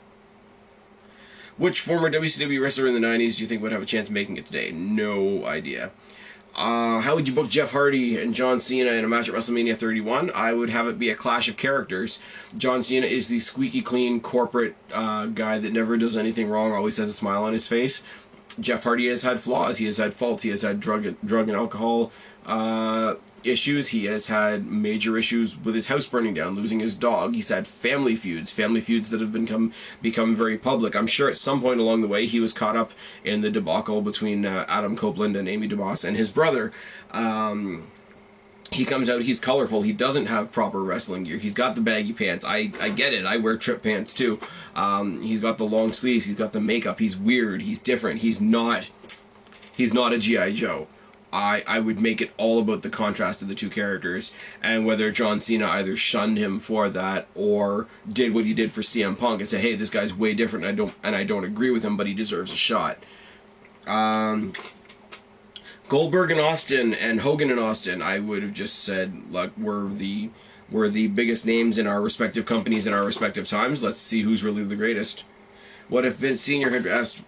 Which former WCW wrestler in the 90s do you think would have a chance of making it today? No idea. How would you book Jeff Hardy and John Cena in a match at WrestleMania 31? I would have it be a clash of characters. John Cena is the squeaky clean corporate guy that never does anything wrong, always has a smile on his face. Jeff Hardy has had flaws. He has had faults. He has had drug and alcohol issues. He has had major issues with his house burning down, losing his dog. He's had family feuds that have become very public. I'm sure at some point along the way he was caught up in the debacle between Adam Copeland and Amy DeMoss and his brother. He comes out, he's colorful, he doesn't have proper wrestling gear, he's got the baggy pants, I get it, I wear trip pants too. He's got the long sleeves, he's got the makeup, he's weird, he's different, he's not a G.I. Joe. I would make it all about the contrast of the two characters, and whether John Cena either shunned him for that, or did what he did for CM Punk and said, hey, this guy's way different, and I don't agree with him, but he deserves a shot. Goldberg in Austin and Hogan in Austin, I would have just said, like, we're the biggest names in our respective companies in our respective times. Let's see who's really the greatest. What if Vince Sr.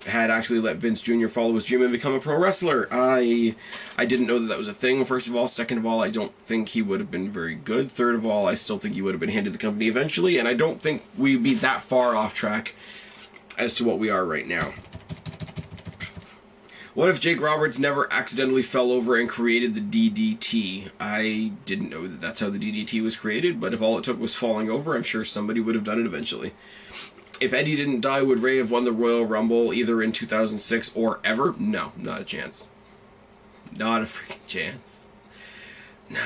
had actually let Vince Jr. follow his dream and become a pro wrestler? I didn't know that was a thing, first of all. Second of all, I don't think he would have been very good. Third of all, I still think he would have been handed the company eventually, and I don't think we'd be that far off track as to what we are right now. What if Jake Roberts never accidentally fell over and created the DDT? I didn't know that that's how the DDT was created, but if all it took was falling over, I'm sure somebody would have done it eventually. If Eddie didn't die, would Ray have won the Royal Rumble either in 2006 or ever? No, not a chance. Not a freaking chance. No.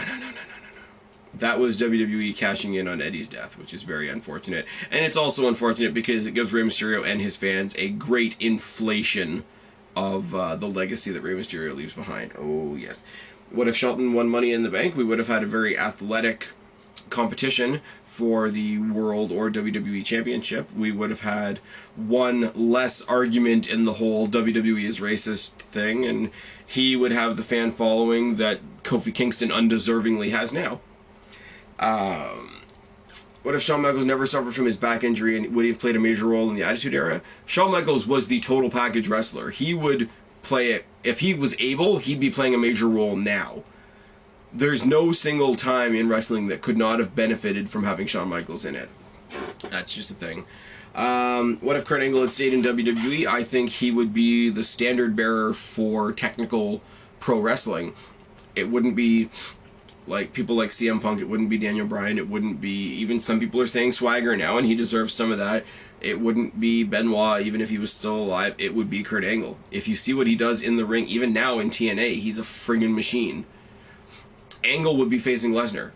That was WWE cashing in on Eddie's death, which is very unfortunate. And it's also unfortunate because it gives Rey Mysterio and his fans a great inflation of the legacy that Rey Mysterio leaves behind. Oh, yes. What if Shelton won Money in the Bank? We would have had a very athletic competition for the World or WWE Championship. We would have had one less argument in the whole WWE is racist thing, and he would have the fan following that Kofi Kingston undeservingly has now. What if Shawn Michaels never suffered from his back injury, and would he have played a major role in the Attitude Era? Shawn Michaels was the total package wrestler. He would play it, if he was able, he'd be playing a major role now. There's no single time in wrestling that could not have benefited from having Shawn Michaels in it. That's just a thing. What if Kurt Angle had stayed in WWE? I think he would be the standard bearer for technical pro wrestling. It wouldn't be like people like CM Punk, it wouldn't be Daniel Bryan, it wouldn't be, even some people are saying Swagger now, and he deserves some of that. It wouldn't be Benoit, even if he was still alive. It would be Kurt Angle. If you see what he does in the ring, even now in TNA, he's a friggin' machine. Angle would be facing Lesnar.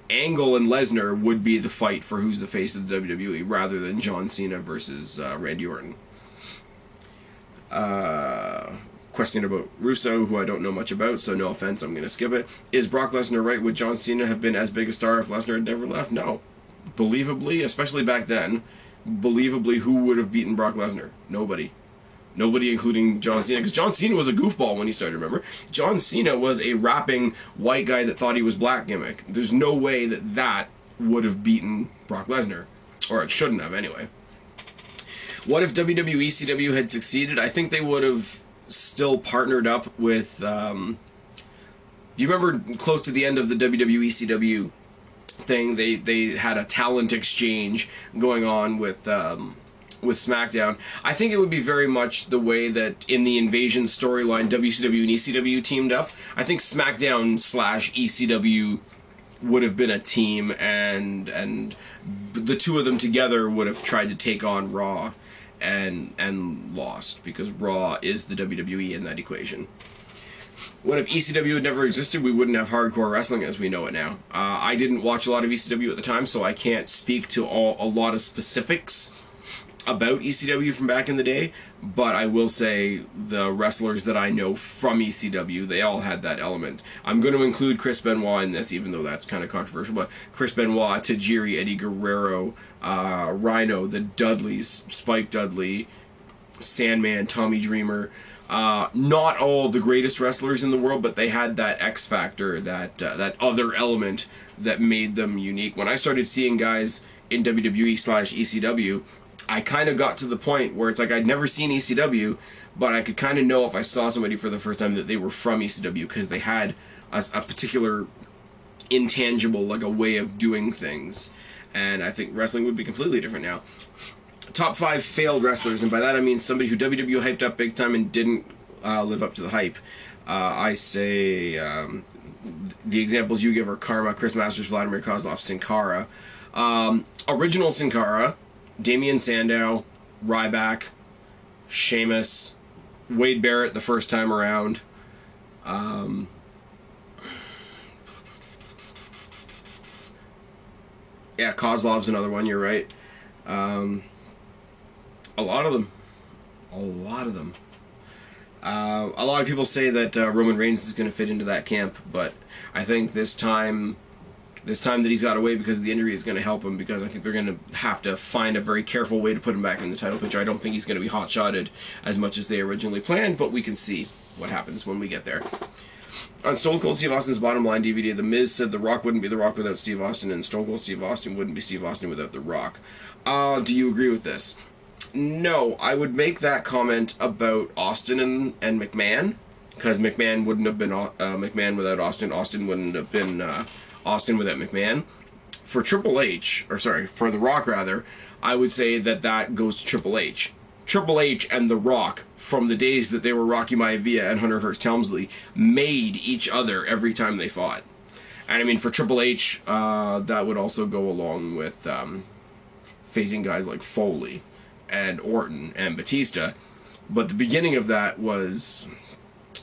Angle and Lesnar would be the fight for who's the face of the WWE, rather than John Cena versus Randy Orton. Question about Russo, who I don't know much about, so no offense, I'm going to skip it. Is Brock Lesnar right? Would John Cena have been as big a star if Lesnar had never left? No. Believably, especially back then, believably, who would have beaten Brock Lesnar? Nobody. Nobody, including John Cena, because John Cena was a goofball when he started, remember? John Cena was a rapping white guy that thought he was black gimmick. There's no way that that would have beaten Brock Lesnar. Or it shouldn't have, anyway. What if WWE CW had succeeded? I think they would have still partnered up with... do you remember close to the end of the WWE CW thing, they had a talent exchange going on with SmackDown? I think it would be very much the way that in the Invasion storyline, WCW and ECW teamed up. I think SmackDown / ECW would have been a team, and the two of them together would have tried to take on Raw and lost, because Raw is the WWE in that equation. What if ECW had never existed? We wouldn't have hardcore wrestling as we know it now. I didn't watch a lot of ECW at the time, so I can't speak to a lot of specifics about ECW from back in the day, but I will say the wrestlers that I know from ECW, they all had that element. I'm going to include Chris Benoit in this, even though that's kind of controversial, but Chris Benoit, Tajiri, Eddie Guerrero, Rhino, the Dudleys, Spike Dudley, Sandman, Tommy Dreamer. Not all the greatest wrestlers in the world, but they had that X factor, that other element that made them unique. When I started seeing guys in WWE / ECW, I kind of got to the point where it's like I'd never seen ECW, but I could kind of know if I saw somebody for the first time that they were from ECW, because they had a particular intangible, like a way of doing things. And I think wrestling would be completely different now. Top 5 failed wrestlers, and by that I mean somebody who WWE hyped up big time and didn't live up to the hype. I say the examples you give are Karma, Chris Masters, Vladimir Kozlov, Sin Cara. Original Sin Cara, Damian Sandow, Ryback, Sheamus, Wade Barrett the first time around. Yeah, Kozlov's another one, you're right. A lot of them. A lot of them. A lot of people say that Roman Reigns is going to fit into that camp, but I think this time that he's got away because of the injury is going to help him, because I think they're going to have to find a very careful way to put him back in the title picture. I don't think he's going to be hot-shotted as much as they originally planned, but we can see what happens when we get there. On Stone Cold Steve Austin's Bottom Line DVD, The Miz said The Rock wouldn't be The Rock without Steve Austin, and Stone Cold Steve Austin wouldn't be Steve Austin without The Rock. Do you agree with this? No, I would make that comment about Austin and McMahon, because McMahon wouldn't have been McMahon without Austin. Austin wouldn't have been Austin without McMahon. For Triple H, or sorry, for The Rock rather, I would say that goes to Triple H. Triple H and The Rock, from the days that they were Rocky Maivia and Hunter Hearst Helmsley, made each other every time they fought. And I mean, for Triple H, that would also go along with facing guys like Foley and Orton and Batista. But the beginning of that was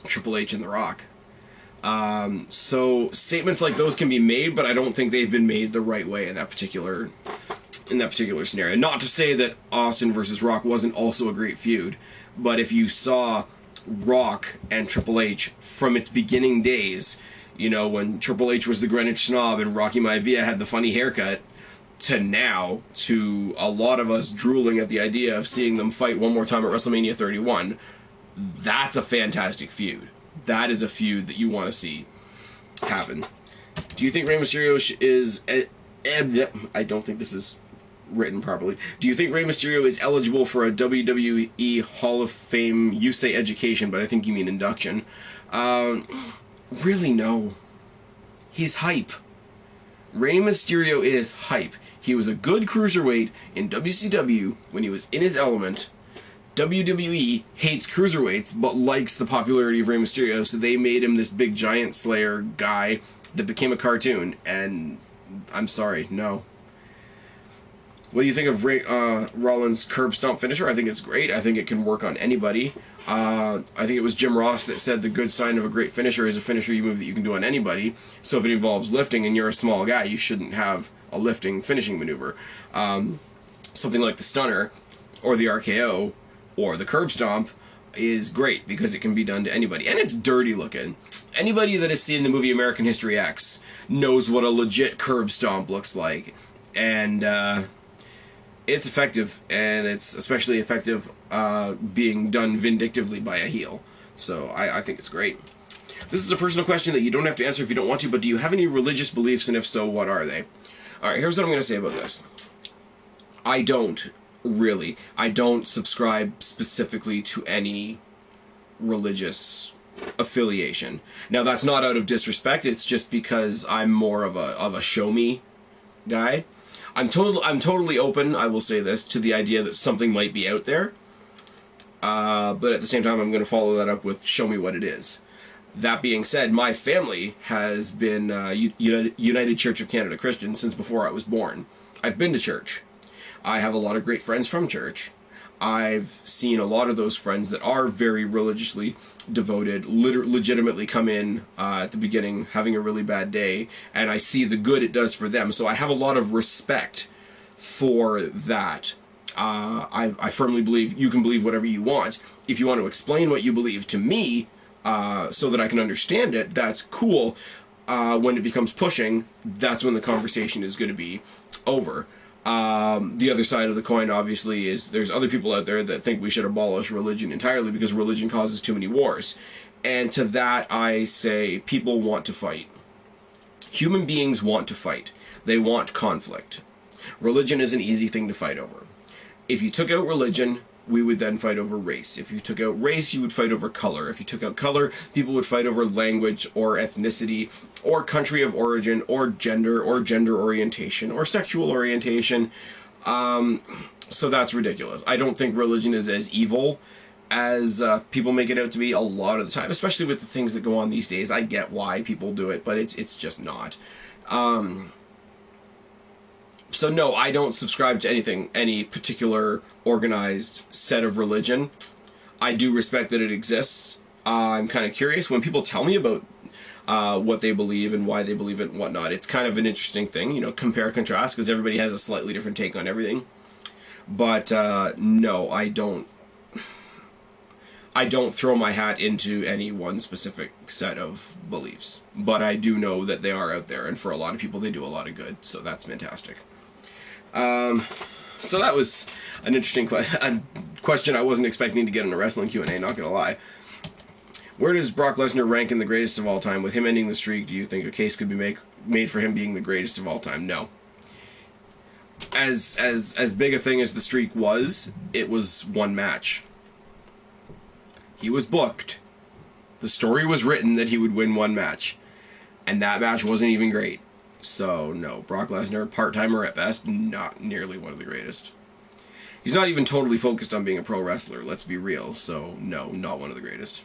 Triple H and The Rock. So statements like those can be made, but I don't think they've been made the right way in that particular scenario. Not to say that Austin versus Rock wasn't also a great feud, but if you saw Rock and Triple H from its beginning days, you know, when Triple H was the Greenwich Snob and Rocky Maivia had the funny haircut, to now, to a lot of us drooling at the idea of seeing them fight one more time at WrestleMania 31, that's a fantastic feud. That is a feud that you want to see happen. Do you think Rey Mysterio is... I don't think this is written properly. Do you think Rey Mysterio is eligible for a WWE Hall of Fame? You say education, but I think you mean induction. Really, no. He's hype. Rey Mysterio is hype. He was a good cruiserweight in WCW when he was in his element. WWE hates cruiserweights, but likes the popularity of Rey Mysterio, so they made him this big giant slayer guy that became a cartoon, and I'm sorry, no. What do you think of Rollins' curb stomp finisher? I think it's great. I think it can work on anybody. I think it was Jim Ross that said the good sign of a great finisher is a finisher you move that you can do on anybody. So if it involves lifting and you're a small guy, you shouldn't have a lifting finishing maneuver. Something like the stunner, or the RKO, or the curb stomp, is great because it can be done to anybody. And it's dirty looking. Anybody that has seen the movie American History X knows what a legit curb stomp looks like. And it's effective, and it's especially effective being done vindictively by a heel. So I think it's great. This is a personal question that you don't have to answer if you don't want to, but do you have any religious beliefs, and if so, what are they? Alright, here's what I'm going to say about this. I don't, really. I don't subscribe specifically to any religious affiliation. Now, that's not out of disrespect, it's just because I'm more of a show-me guy. I'm totally open, I will say this, to the idea that something might be out there. But at the same time, I'm going to follow that up with show me what it is. That being said, my family has been United Church of Canada Christian since before I was born. I've been to church. I have a lot of great friends from church. I've seen a lot of those friends that are very religiously devoted legitimately come in at the beginning having a really bad day, and I see the good it does for them. So I have a lot of respect for that. I firmly believe you can believe whatever you want. If you want to explain what you believe to me so that I can understand it, that's cool. When it becomes pushing, that's when the conversation is going to be over. The other side of the coin, obviously, is there's other people out there that think we should abolish religion entirely because religion causes too many wars. And to that, I say people want to fight. Human beings want to fight. They want conflict. Religion is an easy thing to fight over. If you took out religion, we would then fight over race. If you took out race, you would fight over color. If you took out color, people would fight over language or ethnicity or country of origin or gender orientation or sexual orientation. So that's ridiculous. I don't think religion is as evil as people make it out to be a lot of the time, especially with the things that go on these days. I get why people do it, but it's just not. So no, I don't subscribe to anything, any particular organized set of religion. I do respect that it exists. I'm kind of curious when people tell me about what they believe and why they believe it and whatnot. It's kind of an interesting thing, you know, compare, contrast, because everybody has a slightly different take on everything. But no, I don't throw my hat into any one specific set of beliefs. But I do know that they are out there, and for a lot of people they do a lot of good, so that's fantastic. So that was an interesting question I wasn't expecting to get in a wrestling Q&A, not gonna lie. Where does Brock Lesnar rank in the greatest of all time? With him ending the streak, do you think a case could be made for him being the greatest of all time? No. As big a thing as the streak was, it was one match. He was booked. The story was written that he would win one match. And that match wasn't even great. So, no. Brock Lesnar, part-timer at best, not nearly one of the greatest. He's not even totally focused on being a pro wrestler, let's be real. So, no, not one of the greatest.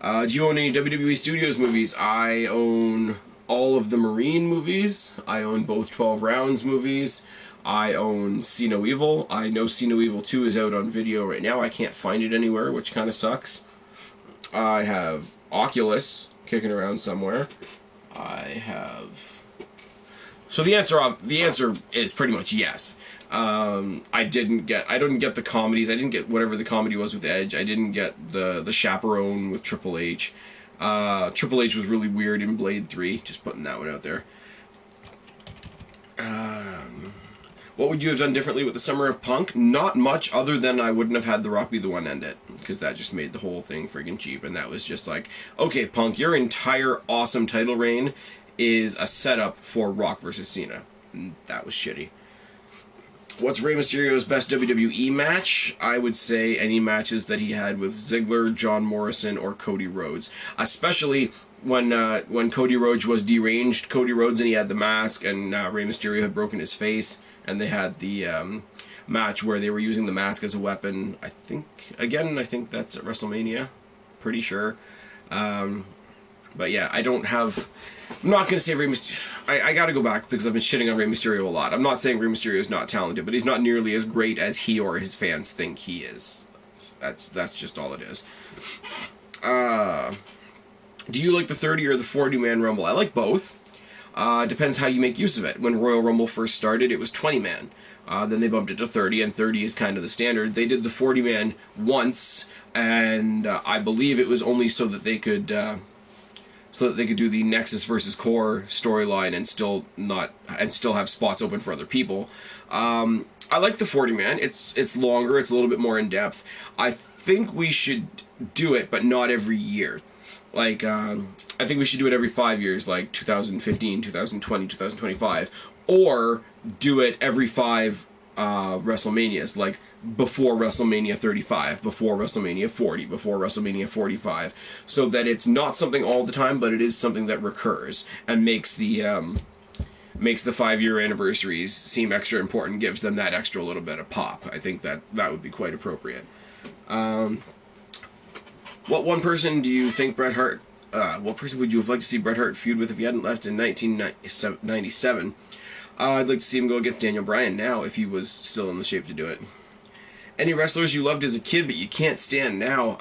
Do you own any WWE Studios movies? I own all of the Marine movies. I own both 12 Rounds movies. I own See No Evil. I know See No Evil 2 is out on video right now. I can't find it anywhere, which kind of sucks. I have Oculus kicking around somewhere. I have... So the answer is pretty much yes. I didn't get the comedies. I didn't get whatever the comedy was with Edge. I didn't get the Chaperone with Triple H. Triple H was really weird in Blade 3. Just putting that one out there. What would you have done differently with the Summer of Punk? Not much, other than I wouldn't have had The Rock be the one end it, because that just made the whole thing friggin' cheap, and that was just like, okay, Punk, your entire awesome title reign is a setup for Rock versus Cena. And that was shitty. What's Rey Mysterio's best WWE match? I would say any matches that he had with Ziggler, John Morrison, or Cody Rhodes. Especially when Cody Rhodes was deranged Cody Rhodes and he had the mask, and Rey Mysterio had broken his face, and they had the match where they were using the mask as a weapon. I think that's at WrestleMania. Pretty sure. But yeah, I'm not going to say Rey Mysterio. I got to go back because I've been shitting on Rey Mysterio a lot. I'm not saying Rey Mysterio is not talented, but he's not nearly as great as he or his fans think he is. That's just all it is. Do you like the 30 or the 40-man Rumble? I like both. Depends how you make use of it. When Royal Rumble first started, it was 20-man. Then they bumped it to 30, and 30 is kind of the standard. They did the 40-man once, and I believe it was only so that they could do the Nexus versus Core storyline and still have spots open for other people. I like the 40-man. It's longer. It's a little bit more in depth. I think we should do it, but not every year. Like, I think we should do it every 5 years, like 2015, 2020, 2025, or do it every 5 WrestleManias, like before WrestleMania 35, before WrestleMania 40, before WrestleMania 45, so that it's not something all the time, but it is something that recurs and makes the 5-year anniversaries seem extra important, gives them that extra little bit of pop. I think that would be quite appropriate. What one person do you think Bret Hart, what person would you have liked to see Bret Hart feud with if he hadn't left in 1997? I'd like to see him go against Daniel Bryan now, if he was still in the shape to do it. Any wrestlers you loved as a kid but you can't stand now?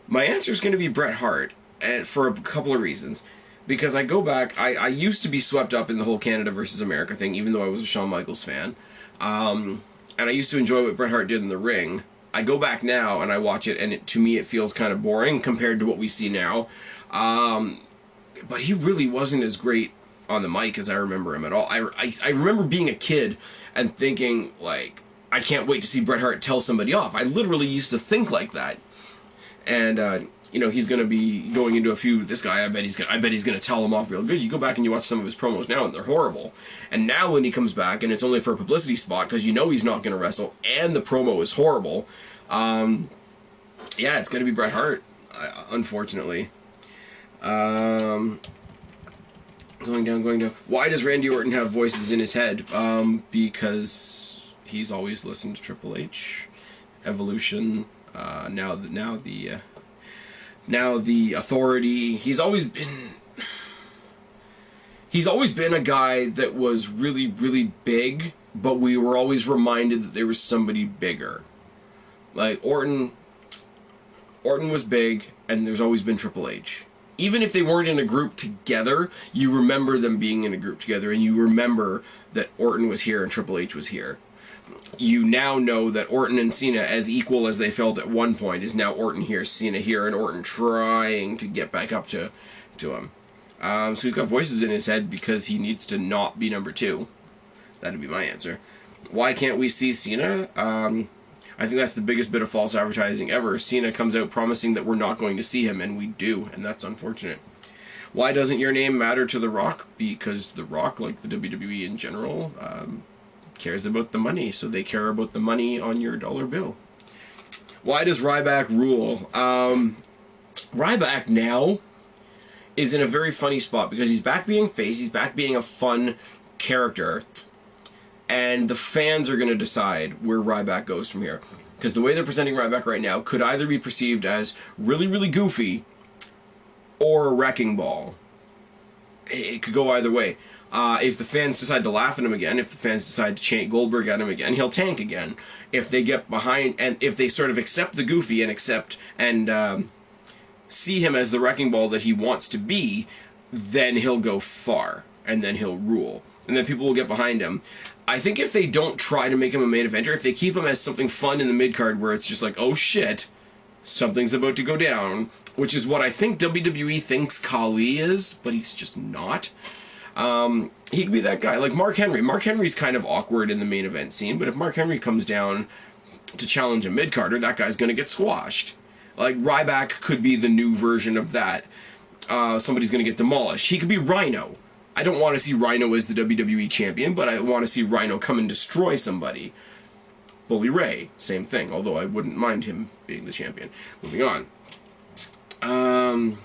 My answer is going to be Bret Hart, and for a couple of reasons. Because I go back, I used to be swept up in the whole Canada versus America thing, even though I was a Shawn Michaels fan. And I used to enjoy what Bret Hart did in the ring. I go back now and I watch it, and to me it feels kind of boring compared to what we see now. But he really wasn't as great on the mic as I remember him at all. I remember being a kid and thinking, like, I can't wait to see Bret Hart tell somebody off. I literally used to think like that. And, you know, he's going to be going into a feud with this guy. I bet he's going to tell him off real good. You go back and you watch some of his promos now, and they're horrible. And now when he comes back, and it's only for a publicity spot, because you know he's not going to wrestle, and the promo is horrible, yeah, it's going to be Bret Hart, unfortunately. Going down. Why does Randy Orton have voices in his head? Because he's always listened to Triple H, Evolution, now the Authority. He's always been a guy that was really, really big, but we were always reminded that there was somebody bigger. Like Orton was big, and there's always been Triple H. Even if they weren't in a group together, you remember them being in a group together, and you remember that Orton was here and Triple H was here. You now know that Orton and Cena, as equal as they felt at one point, is now Orton here, Cena here, and Orton trying to get back up to him. So he's got voices in his head because he needs to not be number 2. That'd be my answer. Why can't we see Cena? I think that's the biggest bit of false advertising ever. Cena comes out promising that we're not going to see him, and we do, and that's unfortunate. Why doesn't your name matter to The Rock? Because The Rock, like the WWE in general, cares about the money, so they care about the money on your dollar bill. Why does Ryback rule? Ryback now is in a very funny spot because he's back being face, he's back being a fun character, and the fans are going to decide where Ryback goes from here. Because the way they're presenting Ryback right now could either be perceived as really, really goofy or a wrecking ball. It could go either way. If the fans decide to laugh at him again, if the fans decide to chant Goldberg at him again, he'll tank again. If they get behind, and if they sort of accept the goofy and see him as the wrecking ball that he wants to be, then he'll go far, and then he'll rule. And then people will get behind him. I think if they don't try to make him a main eventer, if they keep him as something fun in the mid-card where it's just like, oh shit, something's about to go down, which is what I think WWE thinks Khali is, but he's just not. He could be that guy, like Mark Henry. Mark Henry's kind of awkward in the main event scene, but if Mark Henry comes down to challenge a mid-carder, that guy's going to get squashed. Like, Ryback could be the new version of that. Somebody's going to get demolished. He could be Rhino. I don't want to see Rhino as the WWE champion, but I want to see Rhino come and destroy somebody. Bully Ray, same thing, although I wouldn't mind him being the champion. Moving on.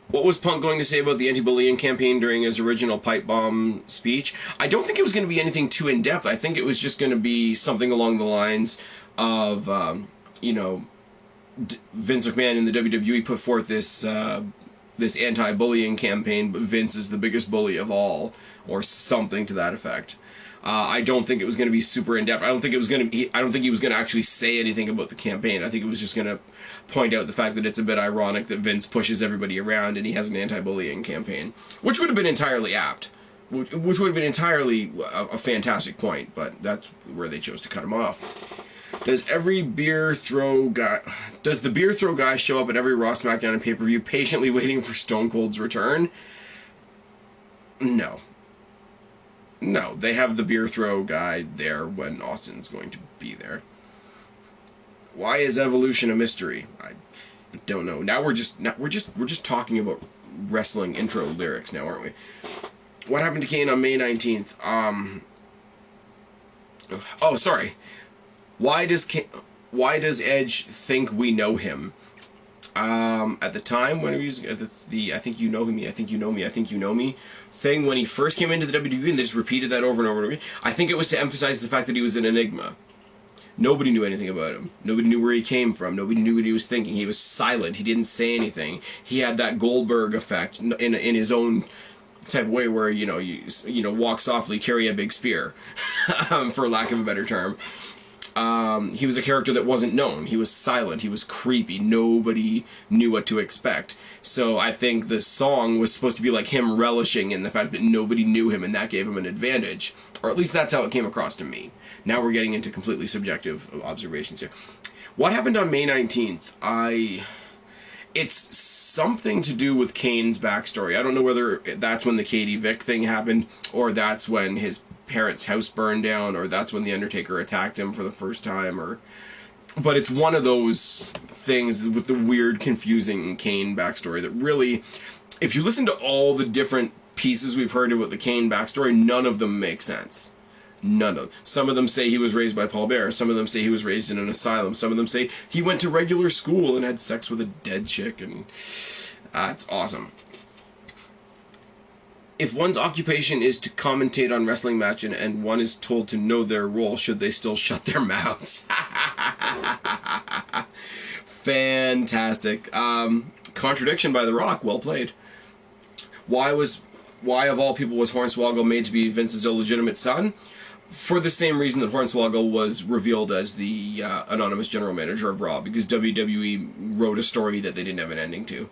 What was Punk going to say about the anti-bullying campaign during his original pipe bomb speech? I don't think it was going to be anything too in-depth. I think it was just going to be something along the lines of, you know, Vince McMahon in the WWE put forth this this anti-bullying campaign, but Vince is the biggest bully of all, or something to that effect. I don't think it was going to be super in-depth. I don't think he was going to actually say anything about the campaign. I think it was just going to point out the fact that it's a bit ironic that Vince pushes everybody around and he has an anti-bullying campaign, which would have been entirely apt, which would have been entirely a fantastic point, but that's where they chose to cut him off. Does the beer throw guy show up at every Raw, SmackDown, and pay-per-view patiently waiting for Stone Cold's return? No. No, they have the beer throw guy there when Austin's going to be there. Why is Evolution a mystery? I don't know. Now we're just talking about wrestling intro lyrics now, aren't we? What happened to Kane on May 19th? Oh, sorry. Why does Edge think we know him? At the time when he was at the I think you know me, I think you know me, I think you know me thing, when he first came into the WWE, and they just repeated that over and over and over. I think it was to emphasize the fact that he was an enigma. Nobody knew anything about him. Nobody knew where he came from. Nobody knew what he was thinking. He was silent. He didn't say anything. He had that Goldberg effect in his own type of way, where you walk softly, carry a big spear, for lack of a better term. He was a character that wasn't known. He was silent. He was creepy. Nobody knew what to expect. So I think the song was supposed to be like him relishing in the fact that nobody knew him, and that gave him an advantage. Or at least that's how it came across to me. Now we're getting into completely subjective observations here. What happened on May 19th? It's something to do with Kane's backstory. I don't know whether that's when the Katie Vick thing happened, or that's when his parents' house burned down, or that's when the Undertaker attacked him for the first time, but it's one of those things with the weird, confusing Kane backstory that really, if you listen to all the different pieces we've heard about the Kane backstory, none of them make sense. None of them. Some of them say he was raised by Paul Bearer. Some of them say he was raised in an asylum. Some of them say he went to regular school and had sex with a dead chick, and it's awesome. If one's occupation is to commentate on wrestling match and one is told to know their role, should they still shut their mouths? Fantastic. Contradiction by The Rock. Well played. Why of all people was Hornswoggle made to be Vince's illegitimate son? For the same reason that Hornswoggle was revealed as the anonymous general manager of Raw, because WWE wrote a story that they didn't have an ending to.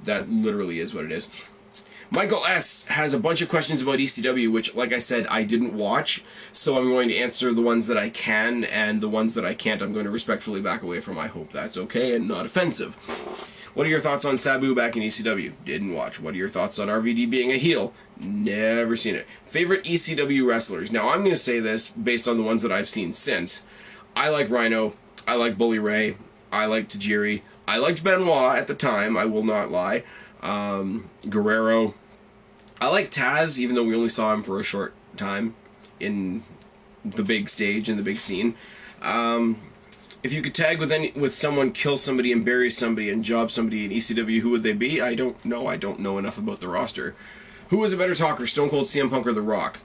That literally is what it is. Michael S. has a bunch of questions about ECW, which, like I said, I didn't watch, so I'm going to answer the ones that I can, and the ones that I can't I'm going to respectfully back away from. I hope that's okay and not offensive. What are your thoughts on Sabu back in ECW? Didn't watch. What are your thoughts on RVD being a heel? Never seen it. Favorite ECW wrestlers? Now, I'm going to say this based on the ones that I've seen since. I like Rhino. I like Bully Ray. I like Tajiri. I liked Benoit at the time, I will not lie. Guerrero. I like Taz, even though we only saw him for a short time in the big stage, in the big scene. If you could tag with someone, kill somebody, and bury somebody, and job somebody in ECW, who would they be? I don't know. I don't know enough about the roster. Who was a better talker, Stone Cold, CM Punk, or The Rock?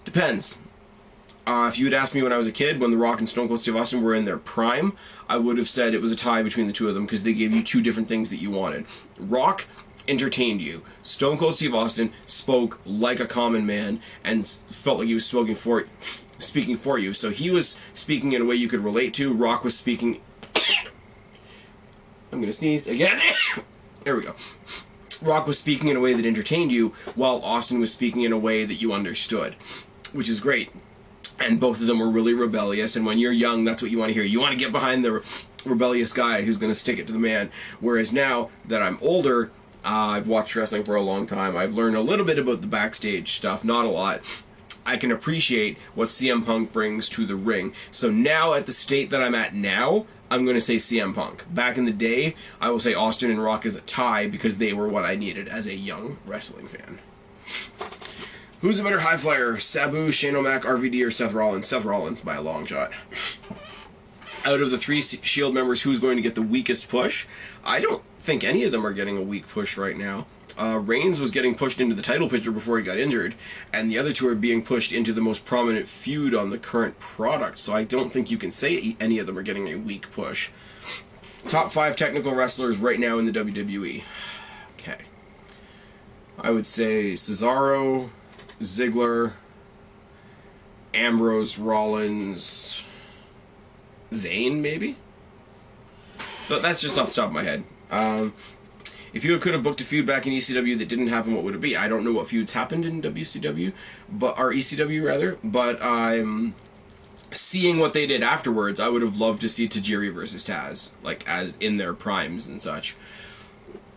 Depends. If you had asked me when I was a kid, when The Rock and Stone Cold Steve Austin were in their prime, I would have said it was a tie between the two of them because they gave you two different things that you wanted. Rock entertained you. Stone Cold Steve Austin spoke like a common man and felt like he was speaking for you. So he was speaking in a way you could relate to. Rock was speaking... I'm gonna sneeze again. There we go. Rock was speaking in a way that entertained you, while Austin was speaking in a way that you understood, which is great. And both of them were really rebellious, and when you're young, that's what you want to hear. You want to get behind the rebellious guy who's going to stick it to the man. Whereas now that I'm older, I've watched wrestling for a long time, I've learned a little bit about the backstage stuff, not a lot. I can appreciate what CM Punk brings to the ring. So now, at the state that I'm at now, I'm going to say CM Punk. Back in the day, I will say Austin and Rock as a tie, because they were what I needed as a young wrestling fan. Who's a better high flyer? Sabu, Shane O'Mac, RVD, or Seth Rollins? Seth Rollins by a long shot. Out of the three Shield members, who's going to get the weakest push? I don't think any of them are getting a weak push right now. Reigns was getting pushed into the title picture before he got injured, and the other two are being pushed into the most prominent feud on the current product, so I don't think you can say any of them are getting a weak push. Top 5 technical wrestlers right now in the WWE. Okay. I would say Cesaro, Ziggler, Ambrose, Rollins, Zayn, maybe? But that's just off the top of my head. If you could have booked a feud back in ECW that didn't happen, what would it be? I don't know what feuds happened in WCW, or ECW rather, but I'm seeing what they did afterwards. I would have loved to see Tajiri versus Taz, like as in their primes and such.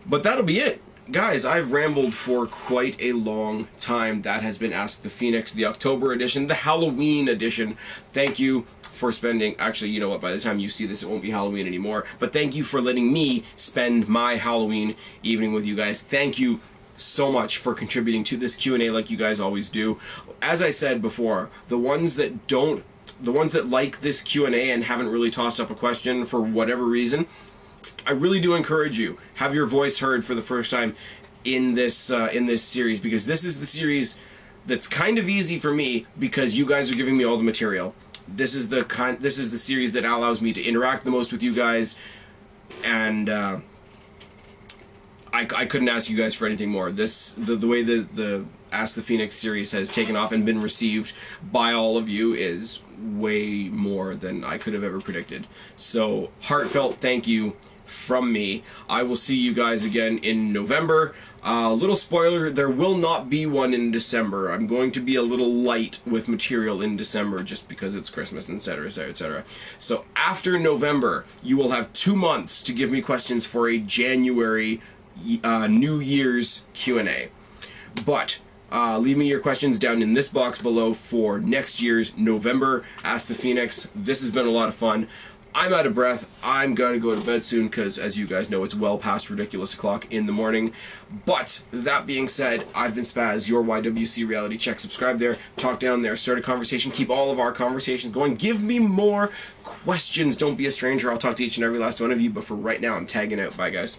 But that'll be it. Guys, I've rambled for quite a long time. That has been Ask the Phoenix, the October edition, the Halloween edition. Thank you for spending... Actually, you know what? By the time you see this, it won't be Halloween anymore. But thank you for letting me spend my Halloween evening with you guys. Thank you so much for contributing to this Q&A like you guys always do. As I said before, the ones that like this Q&A and haven't really tossed up a question for whatever reason, I really do encourage you, have your voice heard for the first time in this series, because this is the series that's kind of easy for me because you guys are giving me all the material. This is the series that allows me to interact the most with you guys, and I couldn't ask you guys for anything more. The way the Ask the Phoenix series has taken off and been received by all of you is way more than I could have ever predicted. So, heartfelt thank you from me. I will see you guys again in November. Little spoiler, there will not be one in December. I'm going to be a little light with material in December just because it's Christmas, etc., etc., etc. So after November, you will have 2 months to give me questions for a January New Year's Q&A. But leave me your questions down in this box below for next year's November Ask the Phoenix. This has been a lot of fun. I'm out of breath. I'm going to go to bed soon because, as you guys know, it's well past ridiculous o'clock in the morning. But, that being said, I've been Spaz, your YWC Reality Check. Subscribe there, talk down there, start a conversation, keep all of our conversations going. Give me more questions. Don't be a stranger. I'll talk to each and every last one of you. But for right now, I'm tagging out. Bye, guys.